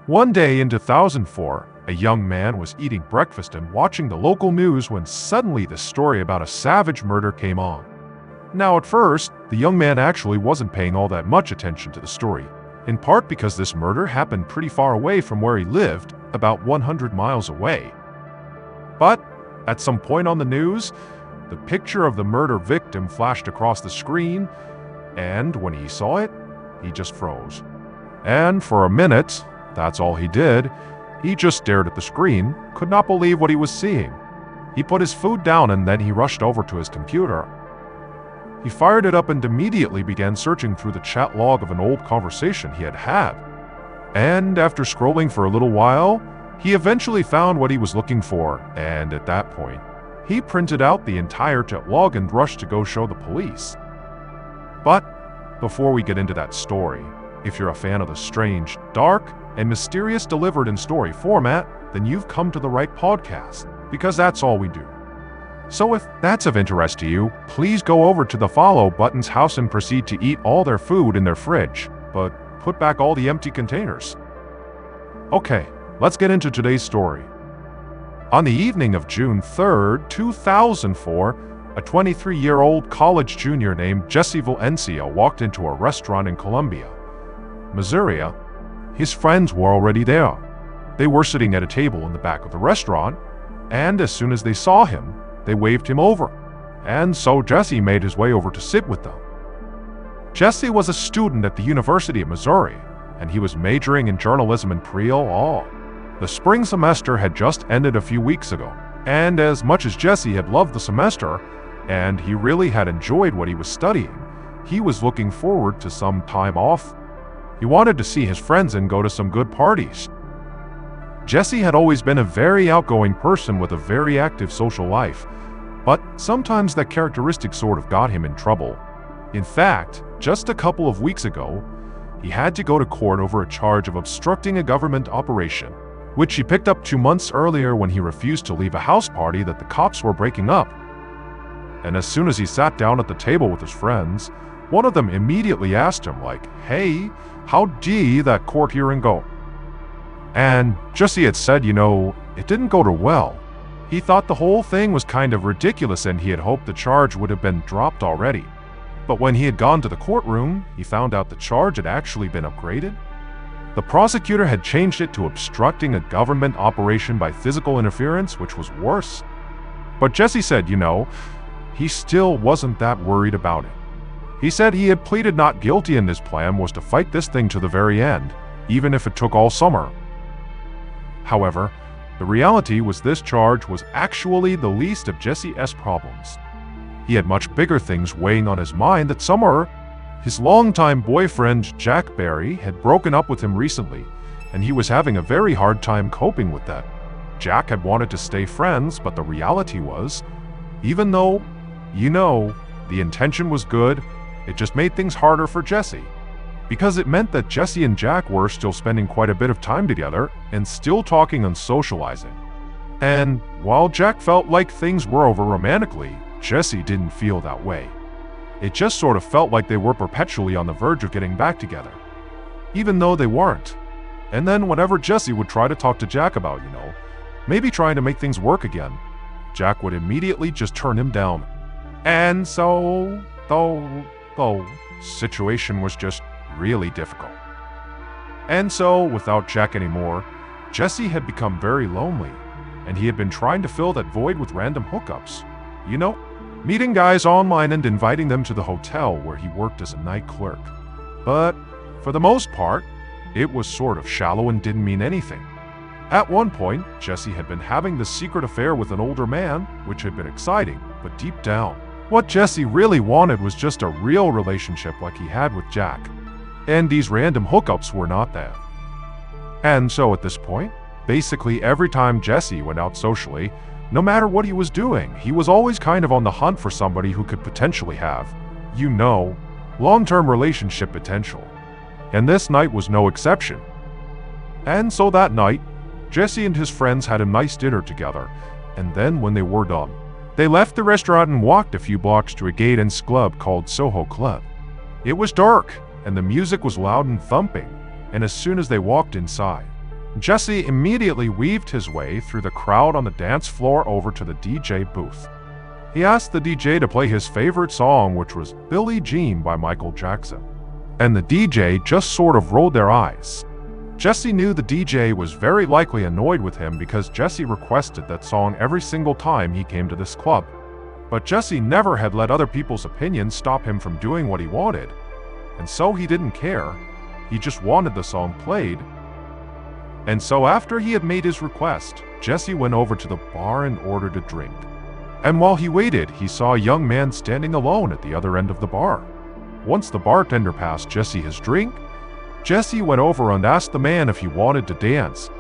One day in 2004, a young man was eating breakfast and watching the local news when suddenly the story about a savage murder came on. Now at first, the young man actually wasn't paying all that much attention to the story, in part because this murder happened pretty far away from where he lived, about 100 miles away. But at some point on the news, the picture of the murder victim flashed across the screen, and when he saw it, he just froze. And for a minute, that's all he did. He just stared at the screen, could not believe what he was seeing. He put his food down and then he rushed over to his computer. He fired it up and immediately began searching through the chat log of an old conversation he had had. And after scrolling for a little while, he eventually found what he was looking for, and at that point, he printed out the entire chat log and rushed to go show the police. But before we get into that story, if you're a fan of the strange, dark, and mysterious delivered in story format, then you've come to the right podcast, because that's all we do. So if that's of interest to you, please go over to the follow button's house and proceed to eat all their food in their fridge, but put back all the empty containers. Okay, let's get into today's story. On the evening of June 3rd, 2004, a 23-year-old college junior named Jesse Valencia walked into a restaurant in Columbia, Missouri. His friends were already there. They were sitting at a table in the back of the restaurant, and as soon as they saw him, they waved him over. And so Jesse made his way over to sit with them. Jesse was a student at the University of Missouri, and he was majoring in journalism and Creole law. The spring semester had just ended a few weeks ago, and as much as Jesse had loved the semester, and he really had enjoyed what he was studying, he was looking forward to some time off. He wanted to see his friends and go to some good parties. Jesse had always been a very outgoing person with a very active social life, but sometimes that characteristic sort of got him in trouble. In fact, just a couple of weeks ago, he had to go to court over a charge of obstructing a government operation, which he picked up 2 months earlier when he refused to leave a house party that the cops were breaking up. And as soon as he sat down at the table with his friends, one of them immediately asked him, like, "Hey, how'd that court hearing go?" And Jesse had said, it didn't go too well. He thought the whole thing was kind of ridiculous and he had hoped the charge would have been dropped already. But when he had gone to the courtroom, he found out the charge had actually been upgraded. The prosecutor had changed it to obstructing a government operation by physical interference, which was worse. But Jesse said, he still wasn't that worried about it. He said he had pleaded not guilty and his plan was to fight this thing to the very end, even if it took all summer. However, the reality was this charge was actually the least of Jesse's problems. He had much bigger things weighing on his mind that summer. His longtime boyfriend, Jack Barry, had broken up with him recently, and he was having a very hard time coping with that. Jack had wanted to stay friends, but the reality was, even though, the intention was good, it just made things harder for Jesse. Because it meant that Jesse and Jack were still spending quite a bit of time together and still talking and socializing. And while Jack felt like things were over romantically, Jesse didn't feel that way. It just sort of felt like they were perpetually on the verge of getting back together, even though they weren't. And then whenever Jesse would try to talk to Jack about, maybe trying to make things work again, Jack would immediately just turn him down. And so, the situation was just really difficult. And so, without Jack anymore, Jesse had become very lonely, and he had been trying to fill that void with random hookups. Meeting guys online and inviting them to the hotel where he worked as a night clerk. But, for the most part, it was sort of shallow and didn't mean anything. At one point, Jesse had been having this secret affair with an older man, which had been exciting, but deep down, what Jesse really wanted was just a real relationship like he had with Jack. And these random hookups were not that. And so at this point, basically every time Jesse went out socially, no matter what he was doing, he was always kind of on the hunt for somebody who could potentially have, long-term relationship potential. And this night was no exception. And so that night, Jesse and his friends had a nice dinner together, and then when they were done, they left the restaurant and walked a few blocks to a gay-dance club called Soho Club. It was dark, and the music was loud and thumping, and as soon as they walked inside, Jesse immediately weaved his way through the crowd on the dance floor over to the DJ booth. He asked the DJ to play his favorite song, which was Billie Jean by Michael Jackson. And the DJ just sort of rolled their eyes. Jesse knew the DJ was very likely annoyed with him because Jesse requested that song every single time he came to this club. But Jesse never had let other people's opinions stop him from doing what he wanted. And so he didn't care. He just wanted the song played. And so after he had made his request, Jesse went over to the bar and ordered a drink. And while he waited, he saw a young man standing alone at the other end of the bar. Once the bartender passed Jesse his drink, Jesse went over and asked the man if he wanted to dance.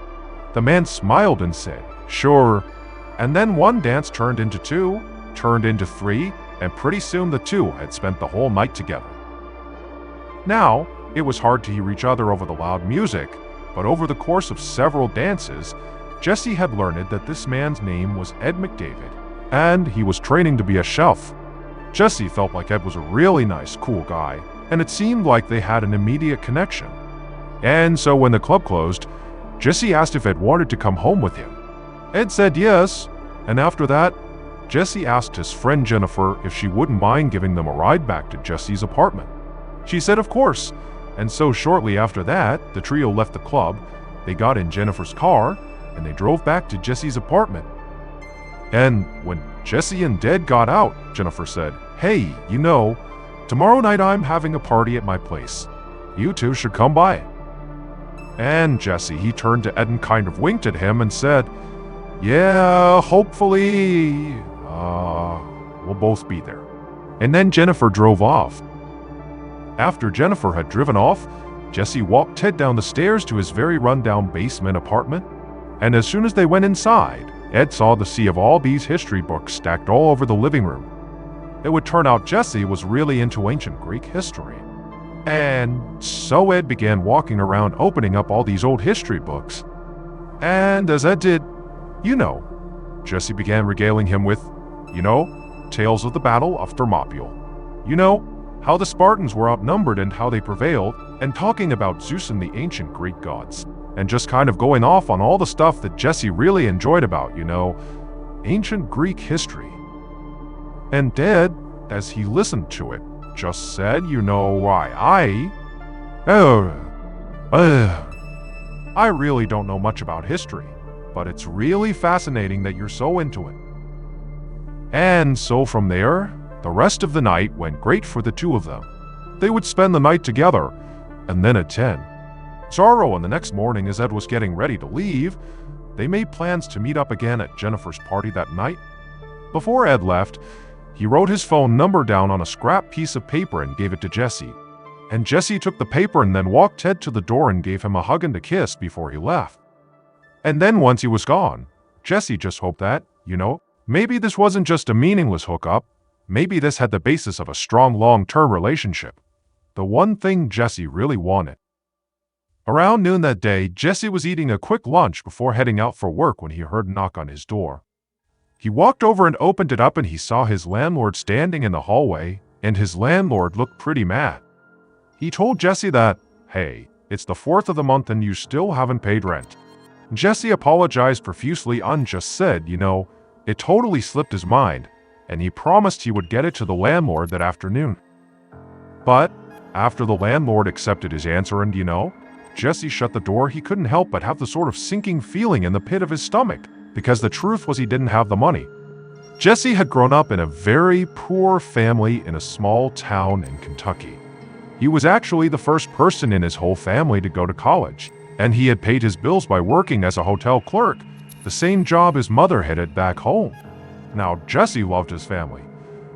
The man smiled and said, "Sure." And then one dance turned into two, turned into three, and pretty soon the two had spent the whole night together. Now, it was hard to hear each other over the loud music, but over the course of several dances, Jesse had learned that this man's name was Ed McDavid, and he was training to be a chef. Jesse felt like Ed was a really nice, cool guy, and it seemed like they had an immediate connection. And so when the club closed, Jesse asked if Ed wanted to come home with him. Ed said yes, and after that, Jesse asked his friend Jennifer if she wouldn't mind giving them a ride back to Jesse's apartment. She said of course, and so shortly after that, the trio left the club, they got in Jennifer's car, and they drove back to Jesse's apartment. And when Jesse and Ed got out, Jennifer said, "Hey, tomorrow night I'm having a party at my place. You two should come by." And Jesse, he turned to Ed and kind of winked at him and said, "Yeah, hopefully, we'll both be there." And then Jennifer drove off. After Jennifer had driven off, Jesse walked Ed down the stairs to his very run-down basement apartment. And as soon as they went inside, Ed saw the sea of all these history books stacked all over the living room. It would turn out Jesse was really into ancient Greek history. And so Ed began walking around opening up all these old history books. And as Ed did, Jesse began regaling him with, tales of the Battle of Thermopylae. How the Spartans were outnumbered and how they prevailed, and talking about Zeus and the ancient Greek gods. And just kind of going off on all the stuff that Jesse really enjoyed about, ancient Greek history. And Ed, as he listened to it, just said, I really don't know much about history, but it's really fascinating that you're so into it. And so from there, the rest of the night went great for the two of them. They would spend the night together, and then at 10. Sorrow, and the next morning as Ed was getting ready to leave, they made plans to meet up again at Jennifer's party that night. Before Ed left, he wrote his phone number down on a scrap piece of paper and gave it to Jesse. And Jesse took the paper and then walked Ed to the door and gave him a hug and a kiss before he left. And then once he was gone, Jesse just hoped that, maybe this wasn't just a meaningless hookup, maybe this had the basis of a strong long-term relationship. The one thing Jesse really wanted. Around noon that day, Jesse was eating a quick lunch before heading out for work when he heard a knock on his door. He walked over and opened it up and he saw his landlord standing in the hallway, and his landlord looked pretty mad. He told Jesse that, "Hey, it's the 4th of the month and you still haven't paid rent." Jesse apologized profusely and just said, it totally slipped his mind, and he promised he would get it to the landlord that afternoon. But after the landlord accepted his answer and, Jesse shut the door, he couldn't help but have the sort of sinking feeling in the pit of his stomach, because the truth was he didn't have the money. Jesse had grown up in a very poor family in a small town in Kentucky. He was actually the first person in his whole family to go to college, and he had paid his bills by working as a hotel clerk, the same job his mother had back home. Now, Jesse loved his family,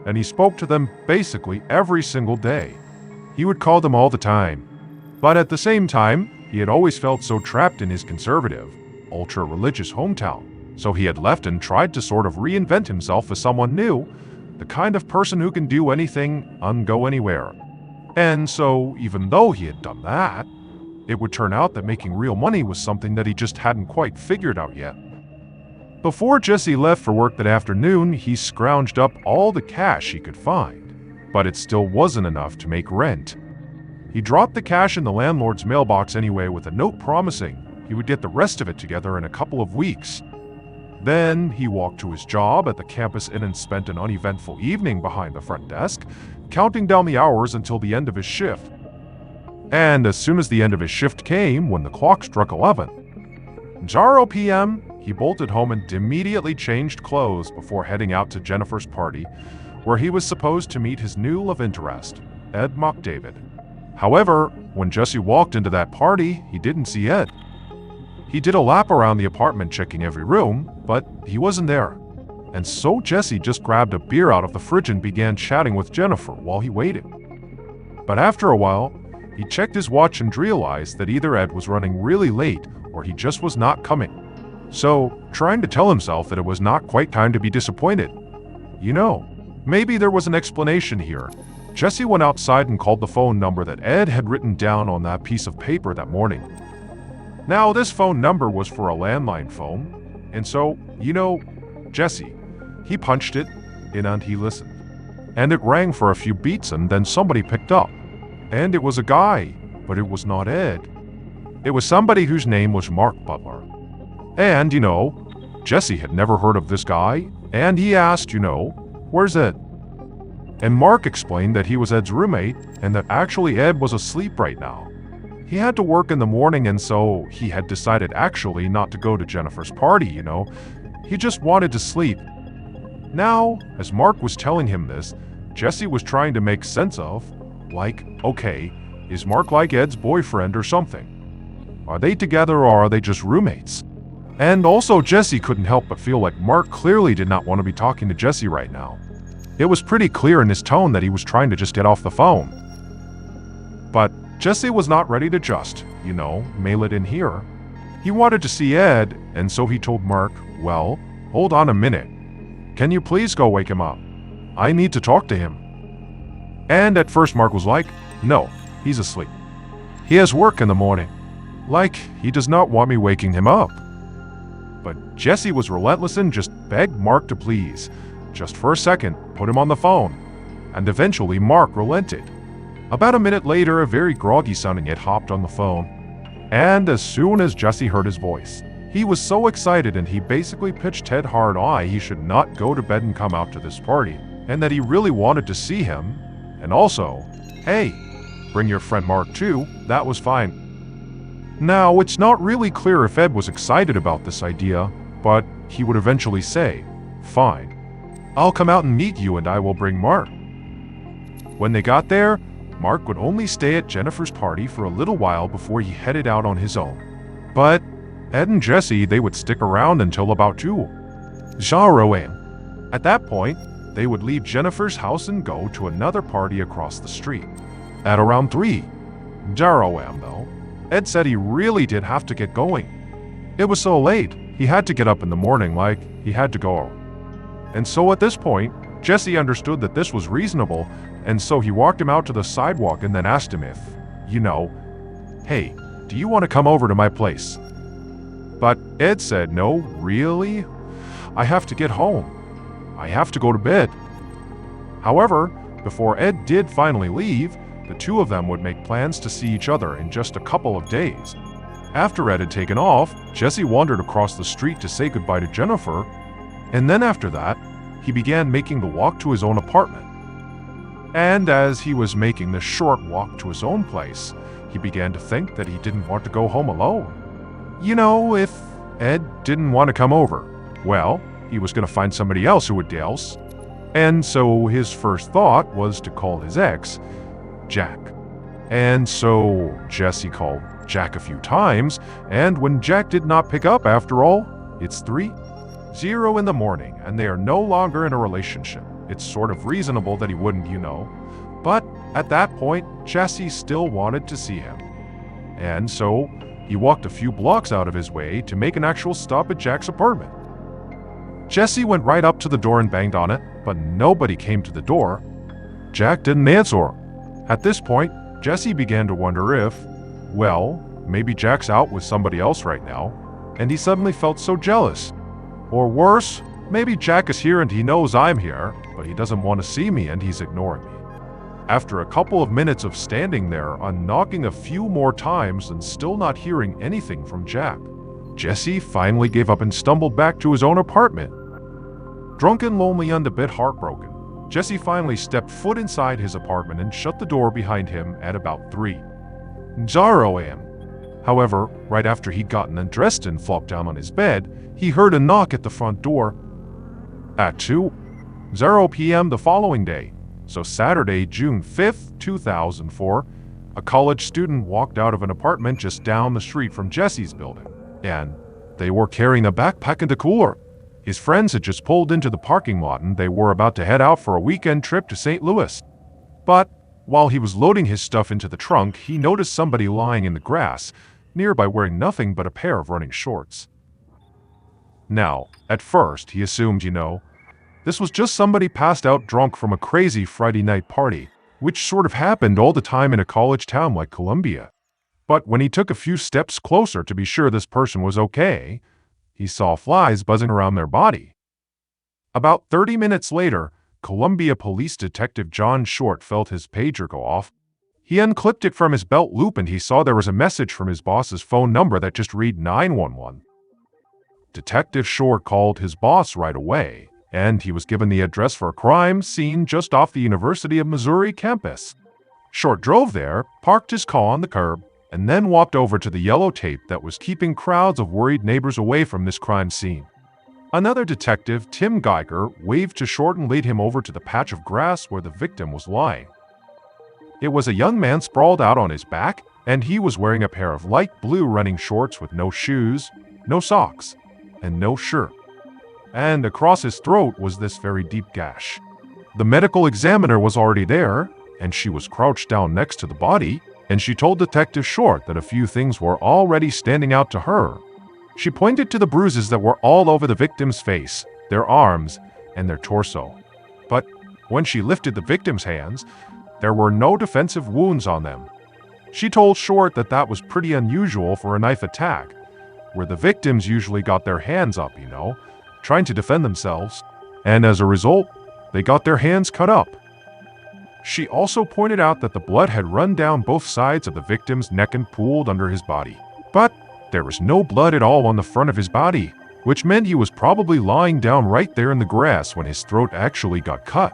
and he spoke to them basically every single day. He would call them all the time. But at the same time, he had always felt so trapped in his conservative, ultra-religious hometown, so he had left and tried to sort of reinvent himself as someone new, the kind of person who can do anything and go anywhere. And so, even though he had done that, it would turn out that making real money was something that he just hadn't quite figured out yet. Before Jesse left for work that afternoon, he scrounged up all the cash he could find, but it still wasn't enough to make rent. He dropped the cash in the landlord's mailbox anyway with a note promising, he would get the rest of it together in a couple of weeks. Then he walked to his job at the campus inn and spent an uneventful evening behind the front desk, counting down the hours until the end of his shift. And as soon as the end of his shift came, when the clock struck 11, 0 p.m., he bolted home and immediately changed clothes before heading out to Jennifer's party, where he was supposed to meet his new love interest, Ed McDavid. However, when Jesse walked into that party, he didn't see Ed. He did a lap around the apartment checking every room, but he wasn't there. And so Jesse just grabbed a beer out of the fridge and began chatting with Jennifer while he waited. But after a while, he checked his watch and realized that either Ed was running really late or he just was not coming. So, trying to tell himself that it was not quite time to be disappointed. Maybe there was an explanation here. Jesse went outside and called the phone number that Ed had written down on that piece of paper that morning. Now, this phone number was for a landline phone, and so, Jesse, he punched it in and he listened. And it rang for a few beats and then somebody picked up. And it was a guy, but it was not Ed. It was somebody whose name was Mark Butler. And, Jesse had never heard of this guy, and he asked, where's Ed? And Mark explained that he was Ed's roommate, and that actually Ed was asleep right now. He had to work in the morning, and so he had decided actually not to go to Jennifer's party, He just wanted to sleep. Now, as Mark was telling him this, Jesse was trying to make sense of, okay, is Mark like Ed's boyfriend or something? Are they together or are they just roommates? And also, Jesse couldn't help but feel like Mark clearly did not want to be talking to Jesse right now. It was pretty clear in his tone that he was trying to just get off the phone. But Jesse was not ready to just, mail it in here. He wanted to see Ed, and so he told Mark, well, hold on a minute. Can you please go wake him up? I need to talk to him. And at first Mark was like, no, he's asleep. He has work in the morning. He does not want me waking him up. But Jesse was relentless and just begged Mark to please, just for a second, put him on the phone. And eventually Mark relented. About a minute later, a very groggy-sounding Ed hopped on the phone. And as soon as Jesse heard his voice, he was so excited and he basically pitched Ted hard he should not go to bed and come out to this party, and that he really wanted to see him. And also, hey, bring your friend Mark too, that was fine. Now, it's not really clear if Ed was excited about this idea, but he would eventually say, fine, I'll come out and meet you and I will bring Mark. When they got there, Mark would only stay at Jennifer's party for a little while before he headed out on his own. But Ed and Jesse, they would stick around until about 2:00 a.m. At that point, they would leave Jennifer's house and go to another party across the street. At around 3:00 a.m. though, Ed said he really did have to get going. It was so late, he had to get up in the morning he had to go. And so at this point, Jesse understood that this was reasonable, and so he walked him out to the sidewalk and then asked him if, hey, do you want to come over to my place? But Ed said, no, really? I have to get home. I have to go to bed. However, before Ed did finally leave, the two of them would make plans to see each other in just a couple of days. After Ed had taken off, Jesse wandered across the street to say goodbye to Jennifer, and then after that, he began making the walk to his own apartment. And as he was making the short walk to his own place, he began to think that he didn't want to go home alone. If Ed didn't want to come over, well, he was going to find somebody else who would dance. And so his first thought was to call his ex, Jack. And so Jesse called Jack a few times, and when Jack did not pick up after all, it's 3:00 in the morning, and they are no longer in a relationship. It's sort of reasonable that he wouldn't, But at that point, Jesse still wanted to see him. And so he walked a few blocks out of his way to make an actual stop at Jack's apartment. Jesse went right up to the door and banged on it, but nobody came to the door. Jack didn't answer. At this point, Jesse began to wonder if, maybe Jack's out with somebody else right now, and he suddenly felt so jealous. Or worse, maybe Jack is here and he knows I'm here, but he doesn't want to see me and he's ignoring me. After a couple of minutes of standing there and knocking a few more times and still not hearing anything from Jack, Jesse finally gave up and stumbled back to his own apartment. Drunken, lonely, and a bit heartbroken, Jesse finally stepped foot inside his apartment and shut the door behind him at about 3:00 a.m. However, right after he'd gotten undressed and flopped down on his bed, he heard a knock at the front door at 2:00 p.m. the following day. So Saturday, June 5th, 2004, a college student walked out of an apartment just down the street from Jesse's building, and they were carrying a backpack and a cooler. His friends had just pulled into the parking lot and they were about to head out for a weekend trip to St. Louis. But while he was loading his stuff into the trunk, he noticed somebody lying in the grass nearby wearing nothing but a pair of running shorts. Now, at first, he assumed, this was just somebody passed out drunk from a crazy Friday night party, which sort of happened all the time in a college town like Columbia. But when he took a few steps closer to be sure this person was okay, he saw flies buzzing around their body. About 30 minutes later, Columbia Police Detective John Short felt his pager go off. He unclipped it from his belt loop and he saw there was a message from his boss's phone number that just read 911. Detective Short called his boss right away, and he was given the address for a crime scene just off the University of Missouri campus. Short drove there, parked his car on the curb, and then walked over to the yellow tape that was keeping crowds of worried neighbors away from this crime scene. Another detective, Tim Geiger, waved to Short and led him over to the patch of grass where the victim was lying. It was a young man sprawled out on his back, and he was wearing a pair of light blue running shorts with no shoes, no socks, and no shirt. And across his throat was this very deep gash. The medical examiner was already there, and she was crouched down next to the body, and she told Detective Short that a few things were already standing out to her. She pointed to the bruises that were all over the victim's face, their arms, and their torso. But when she lifted the victim's hands, there were no defensive wounds on them. She told Short that that was pretty unusual for a knife attack, where the victims usually got their hands up, trying to defend themselves, and as a result, they got their hands cut up. She also pointed out that the blood had run down both sides of the victim's neck and pooled under his body. But there was no blood at all on the front of his body, which meant he was probably lying down right there in the grass when his throat actually got cut.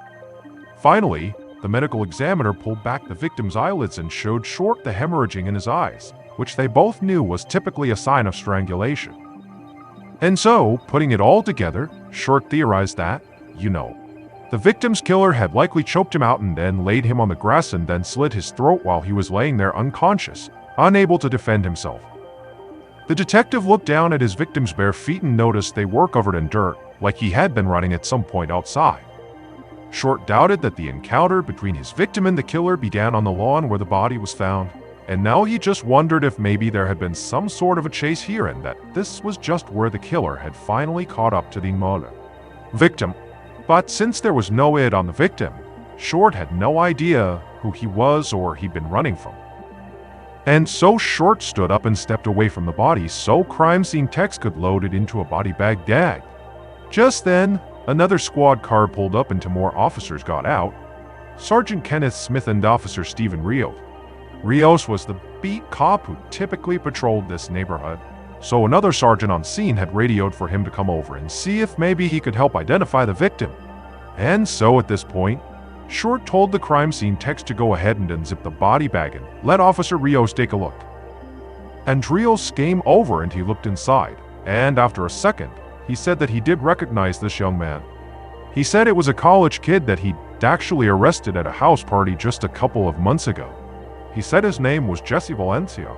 Finally, the medical examiner pulled back the victim's eyelids and showed Short the hemorrhaging in his eyes, which they both knew was typically a sign of strangulation. And so, putting it all together, Short theorized that, the victim's killer had likely choked him out and then laid him on the grass and then slit his throat while he was laying there unconscious, unable to defend himself. The detective looked down at his victim's bare feet and noticed they were covered in dirt, like he had been running at some point outside. Short doubted that the encounter between his victim and the killer began on the lawn where the body was found, and now he just wondered if maybe there had been some sort of a chase here and that this was just where the killer had finally caught up to the victim. But since there was no id on the victim, Short had no idea who he was or he'd been running from. And so Short stood up and stepped away from the body so crime scene techs could load it into a body bag dag. Just then, another squad car pulled up and more officers got out. Sergeant Kenneth Smith and Officer Stephen Rios. Rios was the beat cop who typically patrolled this neighborhood, so another sergeant on scene had radioed for him to come over and see if maybe he could help identify the victim. And so at this point, Short told the crime scene techs to go ahead and unzip the body bag and let Officer Rios take a look. And Rios came over and he looked inside, and after a second, he said that he did recognize this young man. He said it was a college kid that he'd actually arrested at a house party just a couple of months ago. He said his name was Jesse Valencia.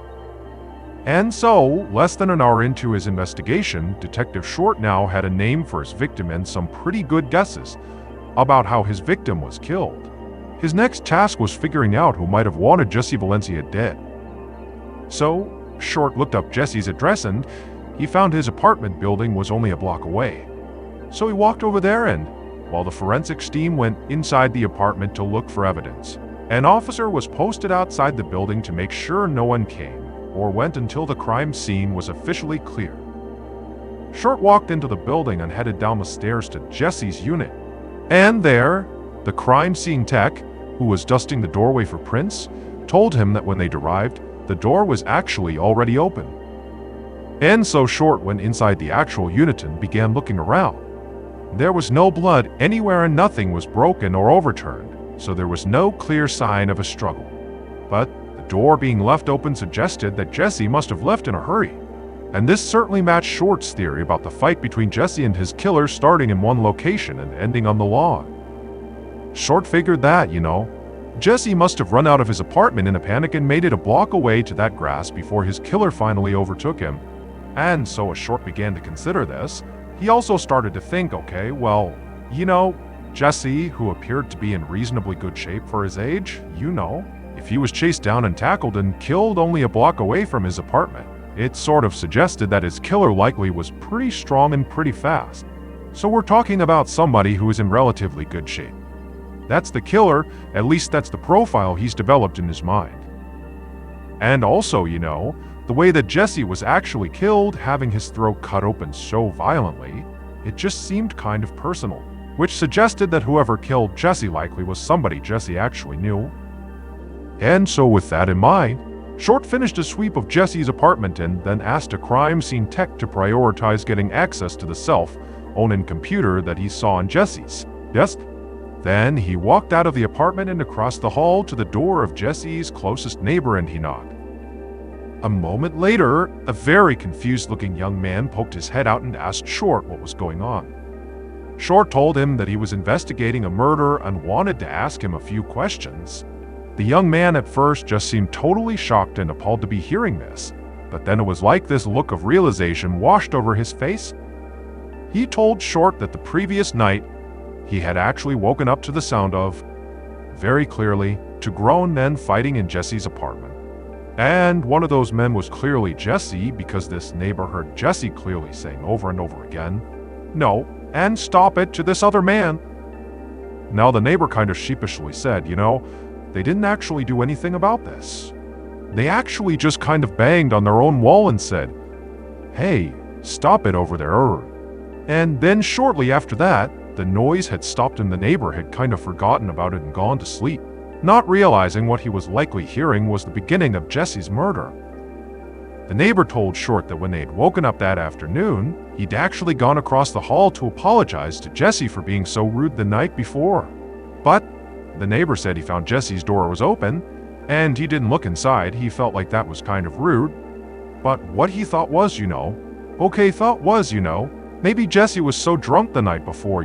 And so, less than an hour into his investigation, Detective Short now had a name for his victim and some pretty good guesses about how his victim was killed. His next task was figuring out who might have wanted Jesse Valencia dead. So, Short looked up Jesse's address and he found his apartment building was only a block away. So he walked over there and, while the forensics team went inside the apartment to look for evidence, an officer was posted outside the building to make sure no one came or went until the crime scene was officially clear. Short walked into the building and headed down the stairs to Jesse's unit. And there, the crime scene tech, who was dusting the doorway for prints, told him that when they arrived, the door was actually already open. And so Short went inside the actual unit and began looking around. There was no blood anywhere and nothing was broken or overturned, so there was no clear sign of a struggle. But the door being left open suggested that Jesse must have left in a hurry. And this certainly matched Short's theory about the fight between Jesse and his killer starting in one location and ending on the lawn. Short figured that, Jesse must have run out of his apartment in a panic and made it a block away to that grass before his killer finally overtook him. And so as Short began to consider this, he also started to think, okay, well, Jesse, who appeared to be in reasonably good shape for his age, if he was chased down and tackled and killed only a block away from his apartment, it sort of suggested that his killer likely was pretty strong and pretty fast. So we're talking about somebody who is in relatively good shape. That's the killer, at least that's the profile he's developed in his mind. And also, the way that Jesse was actually killed, having his throat cut open so violently, it just seemed kind of personal, which suggested that whoever killed Jesse likely was somebody Jesse actually knew. And so with that in mind, Short finished a sweep of Jesse's apartment and then asked a crime scene tech to prioritize getting access to the self-owned computer that he saw on Jesse's desk. Then he walked out of the apartment and across the hall to the door of Jesse's closest neighbor and he knocked. A moment later, a very confused-looking young man poked his head out and asked Short what was going on. Short told him that he was investigating a murder and wanted to ask him a few questions. The young man at first just seemed totally shocked and appalled to be hearing this, but then it was like this look of realization washed over his face. He told Short that the previous night, he had actually woken up to the sound of, very clearly, two grown men fighting in Jesse's apartment. And one of those men was clearly Jesse because this neighbor heard Jesse clearly saying over and over again, "No, and stop it," to this other man. Now the neighbor kind of sheepishly said, they didn't actually do anything about this. They actually just kind of banged on their own wall and said, "Hey, stop it over there." And then shortly after that, the noise had stopped and the neighbor had kind of forgotten about it and gone to sleep, not realizing what he was likely hearing was the beginning of Jesse's murder. The neighbor told Short that when they had woken up that afternoon, he'd actually gone across the hall to apologize to Jesse for being so rude the night before. But the neighbor said he found Jesse's door was open, and he didn't look inside. He felt like that was kind of rude. But what he thought was, maybe Jesse was so drunk the night before,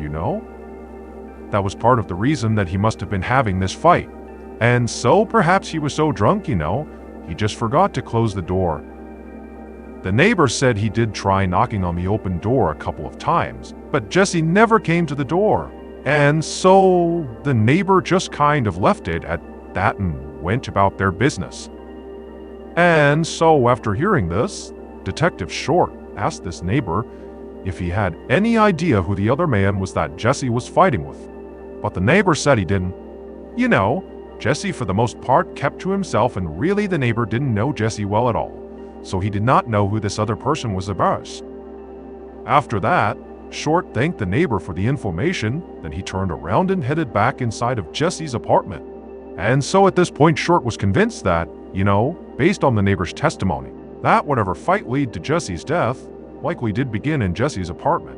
That was part of the reason that he must have been having this fight. And so perhaps he was so drunk, he just forgot to close the door. The neighbor said he did try knocking on the open door a couple of times, but Jesse never came to the door. And so the neighbor just kind of left it at that and went about their business. And so after hearing this, Detective Short asked this neighbor if he had any idea who the other man was that Jesse was fighting with. But the neighbor said he didn't. Jesse for the most part kept to himself and really the neighbor didn't know Jesse well at all, so he did not know who this other person was about. After that, Short thanked the neighbor for the information, then he turned around and headed back inside of Jesse's apartment. And so at this point Short was convinced that, based on the neighbor's testimony, that whatever fight led to Jesse's death likely did begin in Jesse's apartment.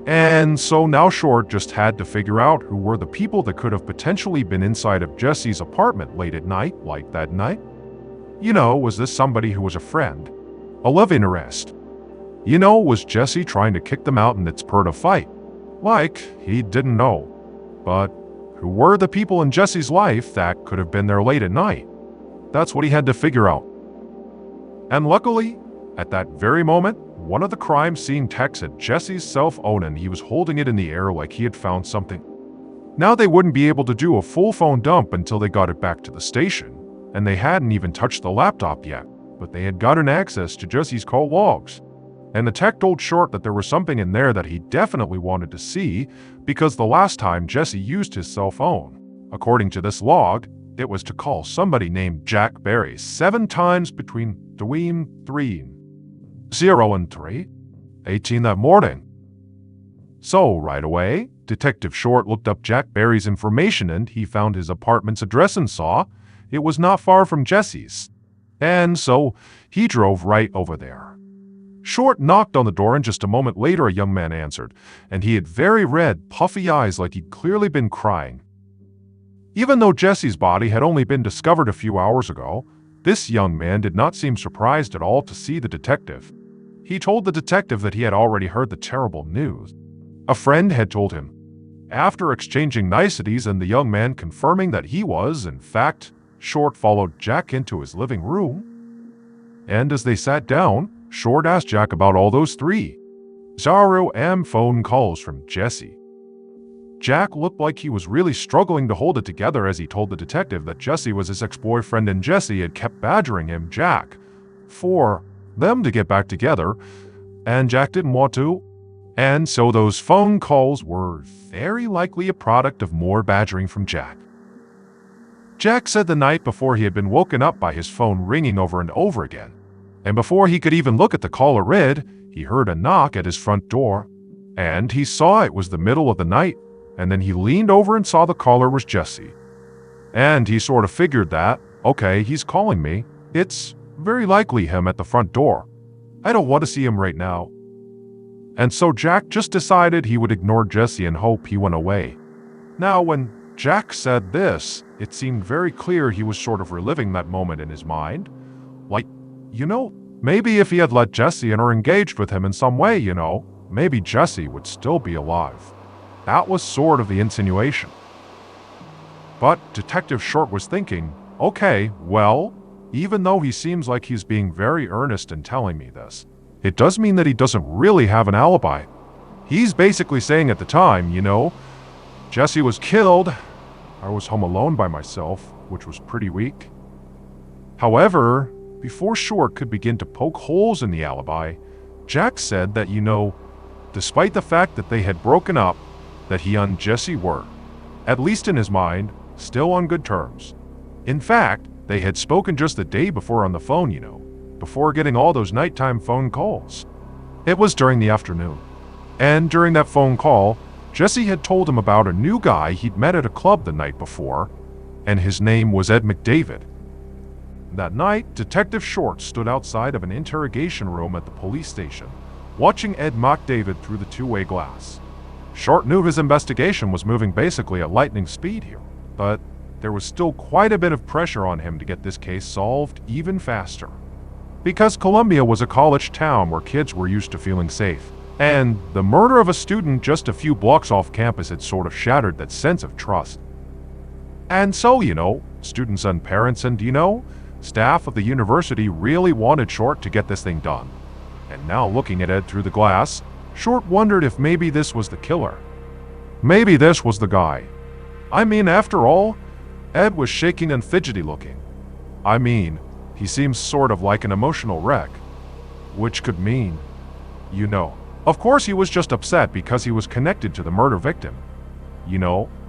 And so now Short just had to figure out who were the people that could have potentially been inside of Jesse's apartment late at night, like that night. Was this somebody who was a friend? A love interest? Was Jesse trying to kick them out and it's per to fight? He didn't know. But who were the people in Jesse's life that could have been there late at night? That's what he had to figure out. And luckily, at that very moment, one of the crime scene techs had Jesse's cell phone and he was holding it in the air like he had found something. Now they wouldn't be able to do a full phone dump until they got it back to the station, and they hadn't even touched the laptop yet, but they had gotten access to Jesse's call logs. And the tech told Short that there was something in there that he definitely wanted to see because the last time Jesse used his cell phone, according to this log, it was to call somebody named Jack Barry 7 times between 3:00 and 3:18 that morning. So right away, Detective Short looked up Jack Barry's information and he found his apartment's address and saw it was not far from Jesse's. And so he drove right over there. Short knocked on the door and just a moment later a young man answered, and he had very red, puffy eyes like he'd clearly been crying. Even though Jesse's body had only been discovered a few hours ago, this young man did not seem surprised at all to see the detective. He told the detective that he had already heard the terrible news. A friend had told him. After exchanging niceties and the young man confirming that he was, in fact, Short followed Jack into his living room. And as they sat down, Short asked Jack about all those 3 phone calls from Jesse. Jack looked like he was really struggling to hold it together as he told the detective that Jesse was his ex-boyfriend and Jesse had kept badgering him, Jack, for them to get back together, and Jack didn't want to. And so those phone calls were very likely a product of more badgering from Jack. Jack said the night before he had been woken up by his phone ringing over and over again. And before he could even look at the caller read, he heard a knock at his front door. And he saw it was the middle of the night, and then he leaned over and saw the caller was Jesse. And he sort of figured that, okay, he's calling me. It's very likely him at the front door. I don't want to see him right now. And so Jack just decided he would ignore Jesse and hope he went away. Now, when Jack said this, it seemed very clear he was sort of reliving that moment in his mind. Like, maybe if he had let Jesse in or engaged with him in some way, maybe Jesse would still be alive. That was sort of the insinuation. But Detective Short was thinking, okay, well, even though he seems like he's being very earnest in telling me this, it does mean that he doesn't really have an alibi. He's basically saying at the time, Jesse was killed. I was home alone by myself, which was pretty weak. However, before Short could begin to poke holes in the alibi, Jack said that, despite the fact that they had broken up, that he and Jesse were, at least in his mind, still on good terms. In fact, they had spoken just the day before on the phone, before getting all those nighttime phone calls. It was during the afternoon. And during that phone call, Jesse had told him about a new guy he'd met at a club the night before, and his name was Ed McDavid. That night, Detective Short stood outside of an interrogation room at the police station, watching Ed McDavid through the two-way glass. Short knew his investigation was moving basically at lightning speed here, but there was still quite a bit of pressure on him to get this case solved even faster. Because Columbia was a college town where kids were used to feeling safe, and the murder of a student just a few blocks off campus had sort of shattered that sense of trust. And so, students and parents and, staff of the university really wanted Short to get this thing done. And now looking at Ed through the glass, Short wondered if maybe this was the killer. Maybe this was the guy. After all, Ed was shaking and fidgety looking. He seems sort of like an emotional wreck. Which could mean, of course he was just upset because he was connected to the murder victim.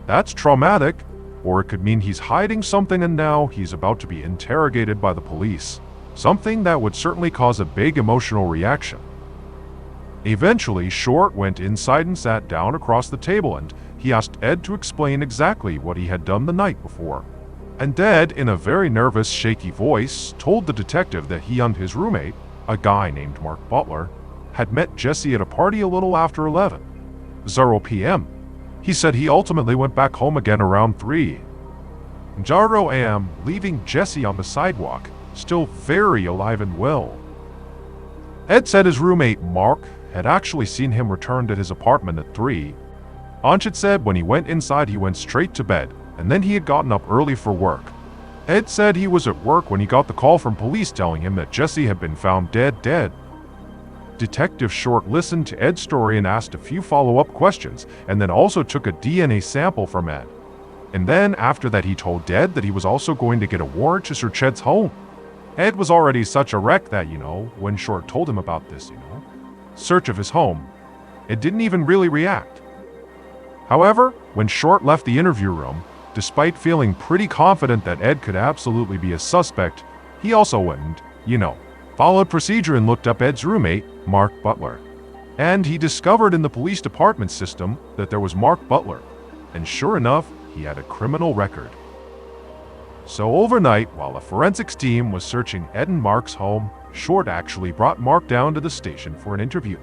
That's traumatic. Or it could mean he's hiding something and now he's about to be interrogated by the police. Something that would certainly cause a big emotional reaction. Eventually, Short went inside and sat down across the table and he asked Ed to explain exactly what he had done the night before. And Ed, in a very nervous, shaky voice, told the detective that he and his roommate, a guy named Mark Butler, had met Jesse at a party a little after 11:00 p.m. He said he ultimately went back home again around 3:00 a.m., leaving Jesse on the sidewalk, still very alive and well. Ed said his roommate, Mark, had actually seen him return to his apartment at 3:00. Anchit said when he went inside he went straight to bed, and then he had gotten up early for work. Ed said he was at work when he got the call from police telling him that Jesse had been found dead. Detective Short listened to Ed's story and asked a few follow-up questions, and then also took a DNA sample from Ed. And then after that he told Ed that he was also going to get a warrant to search Ed's home. Ed was already such a wreck that, when Short told him about this, search of his home, Ed didn't even really react. However, when Short left the interview room, despite feeling pretty confident that Ed could absolutely be a suspect, he also went and, followed procedure and looked up Ed's roommate, Mark Butler. And he discovered in the police department system that there was Mark Butler, and sure enough, he had a criminal record. So overnight, while the forensics team was searching Ed and Mark's home, Short actually brought Mark down to the station for an interview.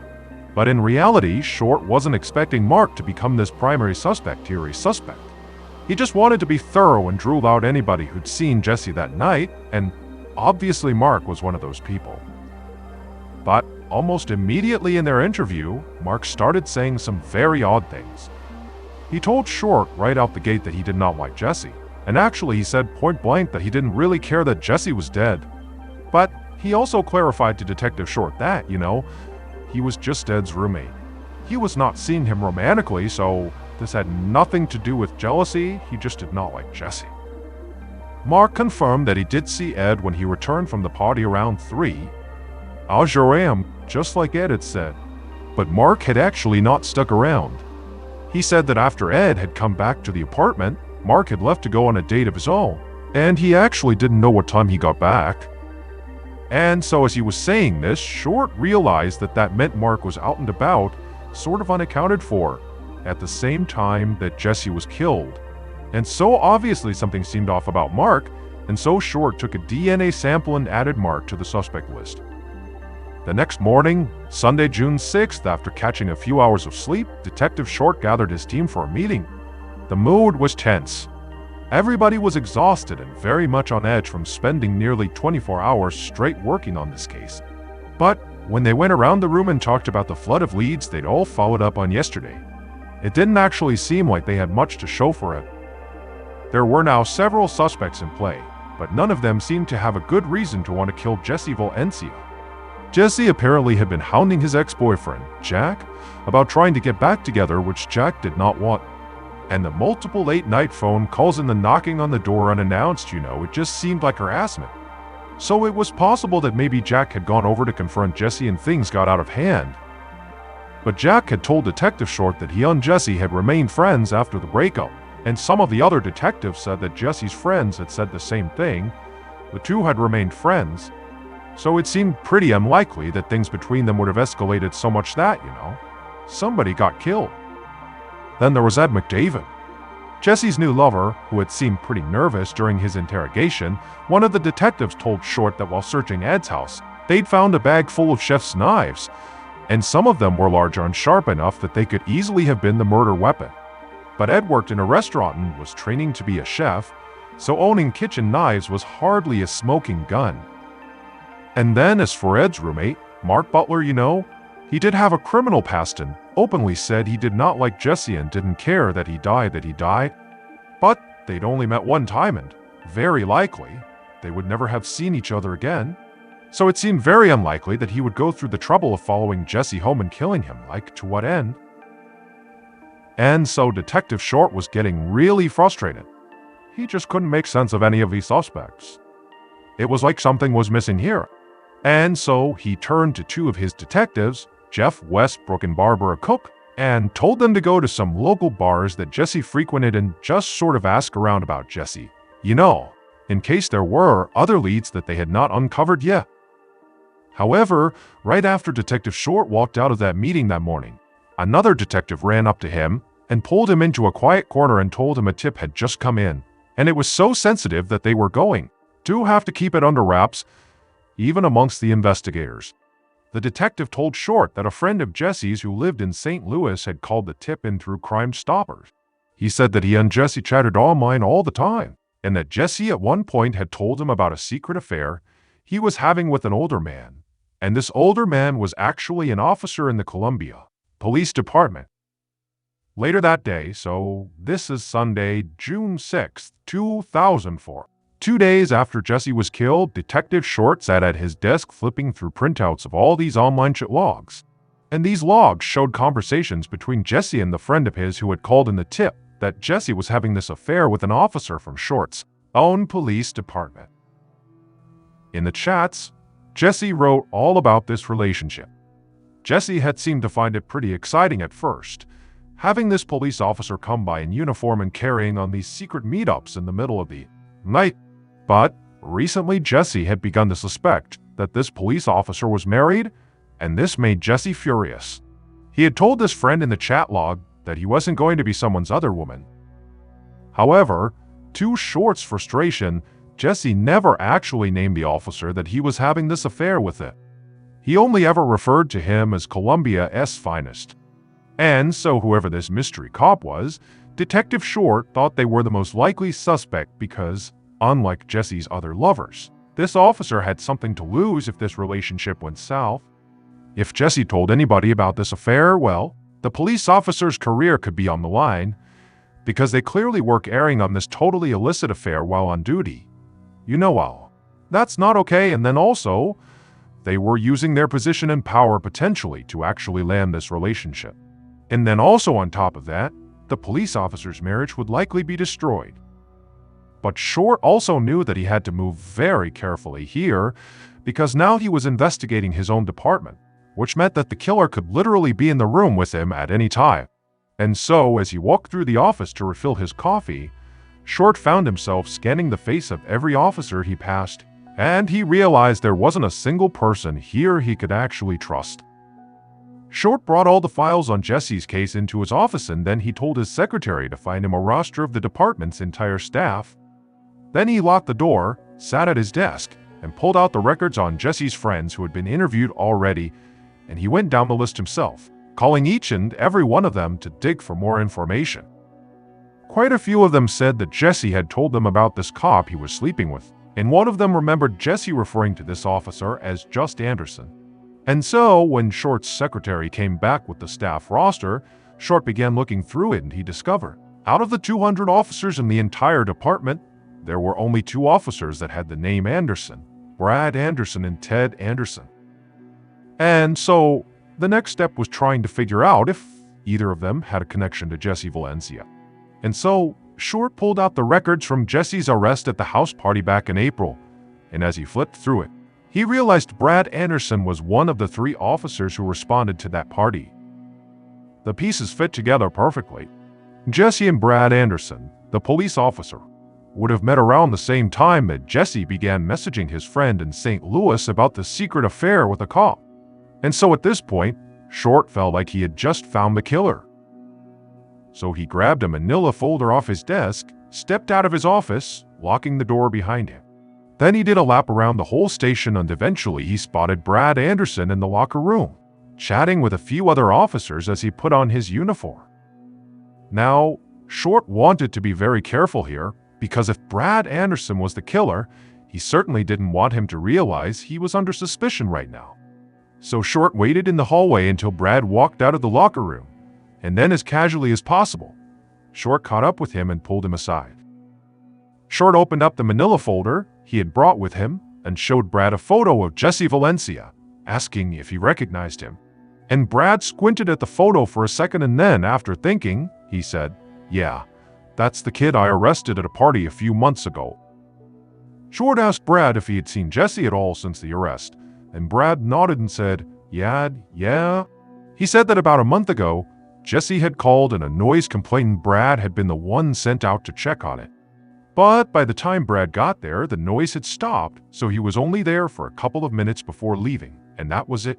But in reality, Short wasn't expecting Mark to become this primary suspect. He just wanted to be thorough and rule out anybody who'd seen Jesse that night, and obviously Mark was one of those people. But almost immediately in their interview, Mark started saying some very odd things. He told Short right out the gate that he did not like Jesse, and actually he said point blank that he didn't really care that Jesse was dead. But he also clarified to Detective Short that, he was just Ed's roommate. He was not seeing him romantically, so this had nothing to do with jealousy, he just did not like Jesse. Mark confirmed that he did see Ed when he returned from the party around 3. "I sure am," just like Ed had said. But Mark had actually not stuck around. He said that after Ed had come back to the apartment, Mark had left to go on a date of his own, and he actually didn't know what time he got back. And so as he was saying this, Short realized that that meant Mark was out and about, sort of unaccounted for, at the same time that Jesse was killed. And so obviously something seemed off about Mark, and so Short took a DNA sample and added Mark to the suspect list. The next morning, Sunday, June 6th, after catching a few hours of sleep, Detective Short gathered his team for a meeting. The mood was tense. Everybody was exhausted and very much on edge from spending nearly 24 hours straight working on this case. But when they went around the room and talked about the flood of leads they'd all followed up on yesterday, it didn't actually seem like they had much to show for it. There were now several suspects in play, but none of them seemed to have a good reason to want to kill Jesse Valencia. Jesse apparently had been hounding his ex-boyfriend, Jack, about trying to get back together, which Jack did not want. And the multiple late-night phone calls and the knocking on the door unannounced, it just seemed like harassment. So it was possible that maybe Jack had gone over to confront Jesse and things got out of hand. But Jack had told Detective Short that he and Jesse had remained friends after the breakup, and some of the other detectives said that Jesse's friends had said the same thing. The two had remained friends, so it seemed pretty unlikely that things between them would have escalated so much that, somebody got killed. Then there was Ed McDavid, Jesse's new lover, who had seemed pretty nervous during his interrogation. One of the detectives told Short that while searching Ed's house, they'd found a bag full of chef's knives, and some of them were large and sharp enough that they could easily have been the murder weapon. But Ed worked in a restaurant and was training to be a chef, so owning kitchen knives was hardly a smoking gun. And then as for Ed's roommate, Mark Butler, he did have a criminal past and openly said he did not like Jesse and didn't care that he died. But they'd only met one time and, very likely, they would never have seen each other again. So it seemed very unlikely that he would go through the trouble of following Jesse home and killing him, to what end? And so Detective Short was getting really frustrated. He just couldn't make sense of any of these suspects. It was like something was missing here. And so he turned to two of his detectives, Jeff Westbrook and Barbara Cook, and told them to go to some local bars that Jesse frequented and just sort of ask around about Jesse, in case there were other leads that they had not uncovered yet. However, right after Detective Short walked out of that meeting that morning, another detective ran up to him and pulled him into a quiet corner and told him a tip had just come in, and it was so sensitive that they were going to have to keep it under wraps, even amongst the investigators. The detective told Short that a friend of Jesse's who lived in St. Louis had called the tip in through Crime Stoppers. He said that he and Jesse chatted online all the time, and that Jesse at one point had told him about a secret affair he was having with an older man, and this older man was actually an officer in the Columbia Police Department. Later that day, so this is Sunday, June 6th, 2004. 2 days after Jesse was killed, Detective Short sat at his desk flipping through printouts of all these online chat logs. And these logs showed conversations between Jesse and the friend of his who had called in the tip that Jesse was having this affair with an officer from Short's own police department. In the chats, Jesse wrote all about this relationship. Jesse had seemed to find it pretty exciting at first, having this police officer come by in uniform and carrying on these secret meetups in the middle of the night. But recently Jesse had begun to suspect that this police officer was married, and this made Jesse furious. He had told his friend in the chat log that he wasn't going to be someone's other woman. However, to Short's frustration, Jesse never actually named the officer that he was having this affair with it. He only ever referred to him as Columbia's finest. And so whoever this mystery cop was, Detective Short thought they were the most likely suspect because, unlike Jesse's other lovers, this officer had something to lose if this relationship went south. If Jesse told anybody about this affair, well, the police officer's career could be on the line, because they clearly work airing on this totally illicit affair while on duty. You know, well, that's not okay, and then also, they were using their position and power potentially to actually land this relationship. And then also on top of that, the police officer's marriage would likely be destroyed. But Short also knew that he had to move very carefully here because now he was investigating his own department, which meant that the killer could literally be in the room with him at any time. And so, as he walked through the office to refill his coffee, Short found himself scanning the face of every officer he passed, and he realized there wasn't a single person here he could actually trust. Short brought all the files on Jesse's case into his office, and then he told his secretary to find him a roster of the department's entire staff. Then he locked the door, sat at his desk, and pulled out the records on Jesse's friends who had been interviewed already, and he went down the list himself, calling each and every one of them to dig for more information. Quite a few of them said that Jesse had told them about this cop he was sleeping with, and one of them remembered Jesse referring to this officer as Just Anderson. And so, when Short's secretary came back with the staff roster, Short began looking through it and he discovered, out of the 200 officers in the entire department, there were only 2 officers that had the name Anderson, Brad Anderson and Ted Anderson. And so, the next step was trying to figure out if either of them had a connection to Jesse Valencia. And so, Short pulled out the records from Jesse's arrest at the house party back in April, and as he flipped through it, he realized Brad Anderson was one of the 3 officers who responded to that party. The pieces fit together perfectly. Jesse and Brad Anderson, the police officer, would have met around the same time that Jesse began messaging his friend in St. Louis about the secret affair with a cop. And so at this point, Short felt like he had just found the killer. So he grabbed a manila folder off his desk, stepped out of his office, locking the door behind him. Then he did a lap around the whole station and eventually he spotted Brad Anderson in the locker room, chatting with a few other officers as he put on his uniform. Now, Short wanted to be very careful here because if Brad Anderson was the killer, he certainly didn't want him to realize he was under suspicion right now. So Short waited in the hallway until Brad walked out of the locker room, and then as casually as possible, Short caught up with him and pulled him aside. Short opened up the manila folder he had brought with him and showed Brad a photo of Jesse Valencia, asking if he recognized him. And Brad squinted at the photo for a second and then, after thinking, he said, "Yeah, that's the kid I arrested at a party a few months ago." Short asked Brad if he had seen Jesse at all since the arrest, and Brad nodded and said, Yeah. He said that about a month ago, Jesse had called and a noise complained Brad had been the one sent out to check on it. But by the time Brad got there, the noise had stopped, so he was only there for a couple of minutes before leaving, and that was it.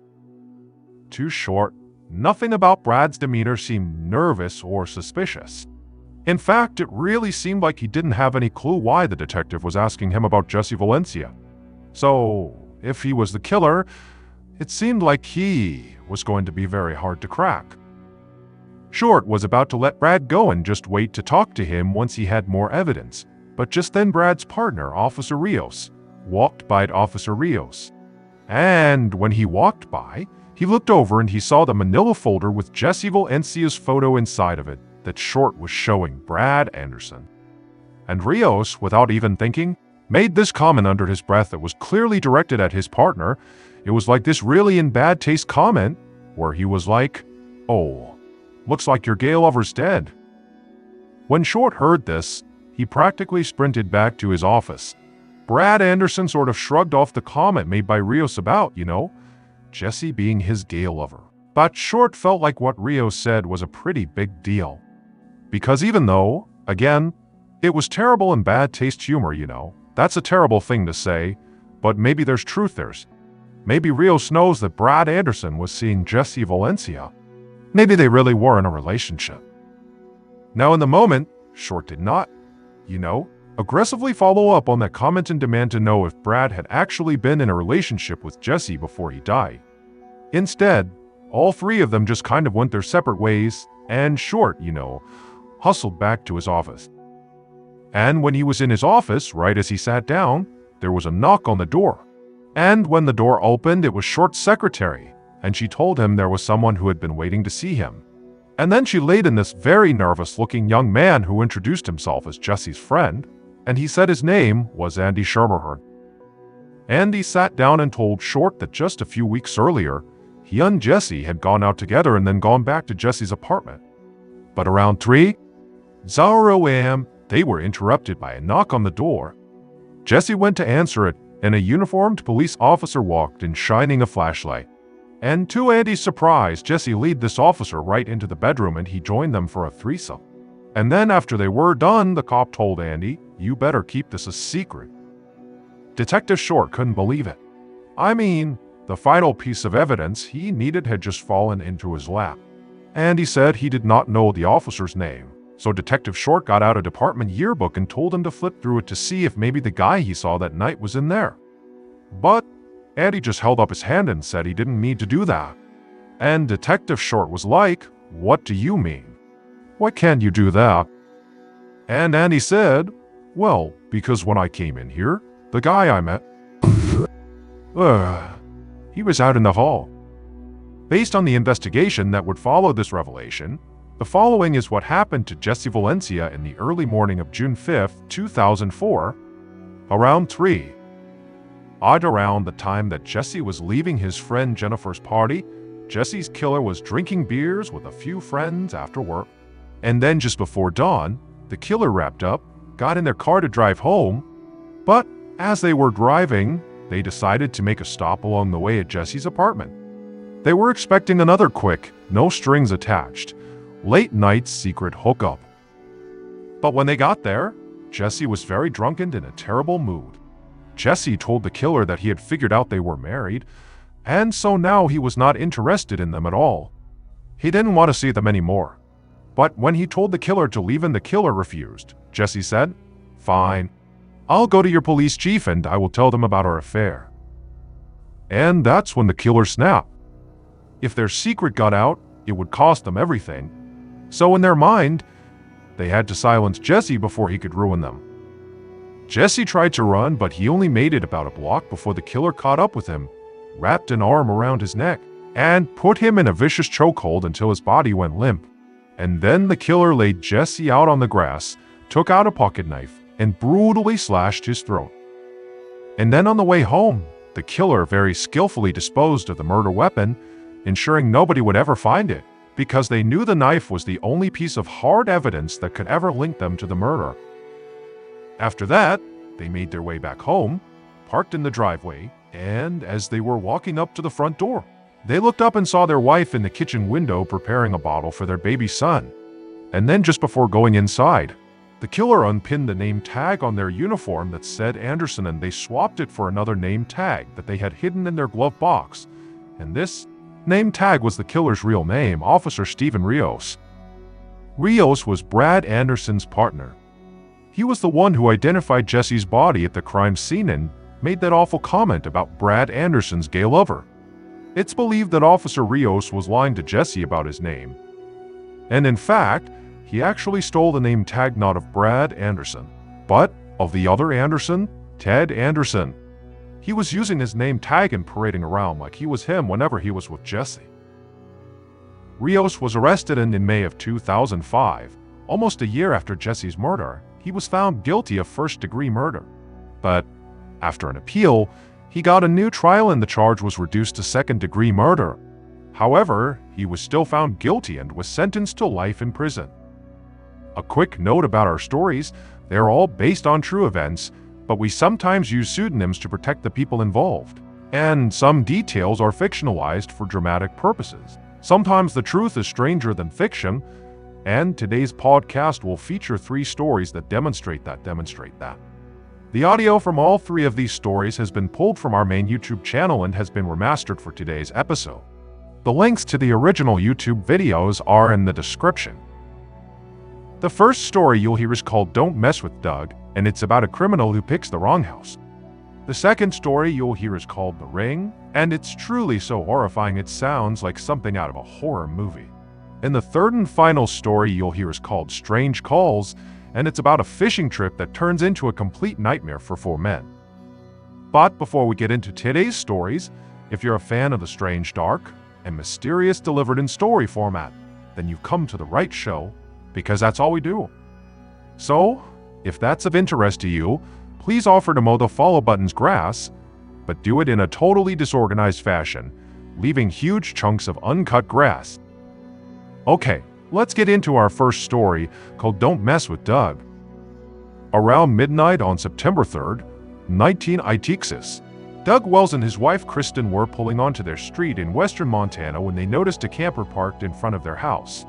To Short, nothing about Brad's demeanor seemed nervous or suspicious. In fact, it really seemed like he didn't have any clue why the detective was asking him about Jesse Valencia. So, if he was the killer, it seemed like he was going to be very hard to crack. Short was about to let Brad go and just wait to talk to him once he had more evidence, but just then Brad's partner, Officer Rios, walked by Officer Rios. And when he walked by, he looked over and he saw the manila folder with Jesse Valencia's photo inside of it that Short was showing Brad Anderson. And Rios, without even thinking, made this comment under his breath that was clearly directed at his partner. It was like this really in bad taste comment where he was like, "Oh, looks like your gay lover's dead." When Short heard this, he practically sprinted back to his office. Brad Anderson sort of shrugged off the comment made by Rios about, Jesse being his gay lover. But Short felt like what Rios said was a pretty big deal. Because even though, again, it was terrible and bad taste humor, that's a terrible thing to say, but maybe there's truth there. Maybe Rios knows that Brad Anderson was seeing Jesse Valencia. maybe they really were in a relationship. Now in the moment, Short did not, aggressively follow up on that comment and demand to know if Brad had actually been in a relationship with Jesse before he died. Instead, all three of them just kind of went their separate ways, and Short, hustled back to his office. And when he was in his office, right as he sat down, there was a knock on the door. And when the door opened, it was Short's secretary, and she told him there was someone who had been waiting to see him. And then she laid in this very nervous-looking young man who introduced himself as Jesse's friend, and he said his name was Andy Schermerhorn. Andy sat down and told Short that just a few weeks earlier, he and Jesse had gone out together and then gone back to Jesse's apartment. But around 3:00 a.m., they were interrupted by a knock on the door. Jesse went to answer it, and a uniformed police officer walked in shining a flashlight. And to Andy's surprise, Jesse led this officer right into the bedroom and he joined them for a threesome. And then after they were done, the cop told Andy, "You better keep this a secret." Detective Short couldn't believe it. I mean, the final piece of evidence he needed had just fallen into his lap. Andy said he did not know the officer's name, so Detective Short got out a department yearbook and told him to flip through it to see if maybe the guy he saw that night was in there. But Andy just held up his hand and said he didn't need to do that. And Detective Short was like, "What do you mean? Why can't you do that?" And Andy said, "Well, because when I came in here, the guy I met, he was out in the hall." Based on the investigation that would follow this revelation, the following is what happened to Jesse Valencia in the early morning of June 5th, 2004, around 3. Around the time that Jesse was leaving his friend Jennifer's party, Jesse's killer was drinking beers with a few friends after work. And then just before dawn, the killer wrapped up, got in their car to drive home, but as they were driving, they decided to make a stop along the way at Jesse's apartment. They were expecting another quick, no strings attached, late-night secret hookup. But when they got there, Jesse was very drunk and in a terrible mood. Jesse told the killer that he had figured out they were married, and so now he was not interested in them at all. He didn't want to see them anymore. But when he told the killer to leave and the killer refused, Jesse said, "Fine, I'll go to your police chief and I will tell them about our affair." And that's when the killer snapped. If their secret got out, it would cost them everything. So in their mind, they had to silence Jesse before he could ruin them. Jesse tried to run, but he only made it about a block before the killer caught up with him, wrapped an arm around his neck, and put him in a vicious chokehold until his body went limp. And then the killer laid Jesse out on the grass, took out a pocket knife, and brutally slashed his throat. And then on the way home, the killer very skillfully disposed of the murder weapon, ensuring nobody would ever find it, because they knew the knife was the only piece of hard evidence that could ever link them to the murder. After that, they made their way back home, parked in the driveway, and as they were walking up to the front door, they looked up and saw their wife in the kitchen window preparing a bottle for their baby son. And then just before going inside, the killer unpinned the name tag on their uniform that said Anderson, and they swapped it for another name tag that they had hidden in their glove box. And this name tag was the killer's real name, Officer Stephen Rios. Rios was Brad Anderson's partner. He was the one who identified Jesse's body at the crime scene and made that awful comment about Brad Anderson's gay lover. It's believed that Officer Rios was lying to Jesse about his name. And in fact, he actually stole the name tag not of Brad Anderson, but of the other Anderson, Ted Anderson. He was using his name tag and parading around like he was him whenever he was with Jesse. Rios was arrested in May of 2005, almost a year after Jesse's murder. He was found guilty of first-degree murder. But after an appeal, he got a new trial and the charge was reduced to second-degree murder. However, he was still found guilty and was sentenced to life in prison. A quick note about our stories: they're all based on true events, but we sometimes use pseudonyms to protect the people involved. And some details are fictionalized for dramatic purposes. Sometimes the truth is stranger than fiction, and today's podcast will feature 3 stories that demonstrate that. The audio from all 3 of these stories has been pulled from our main YouTube channel and has been remastered for today's episode. The links to the original YouTube videos are in the description. The first story you'll hear is called Don't Mess with Doug, and it's about a criminal who picks the wrong house. The second story you'll hear is called The Ring, and it's truly so horrifying it sounds like something out of a horror movie. And the third and final story you'll hear is called Strange Calls, and it's about a fishing trip that turns into a complete nightmare for 4 men. But before we get into today's stories, if you're a fan of the strange, dark, and mysterious delivered in story format, then you've come to the right show, because that's all we do. So, if that's of interest to you, please offer to mow the follow button's grass, but do it in a totally disorganized fashion, leaving huge chunks of uncut grass. Okay, let's get into our first story called Don't Mess with Doug. Around midnight on September 3rd, 1986, Doug Wells and his wife Kristen were pulling onto their street in western Montana when they noticed a camper parked in front of their house.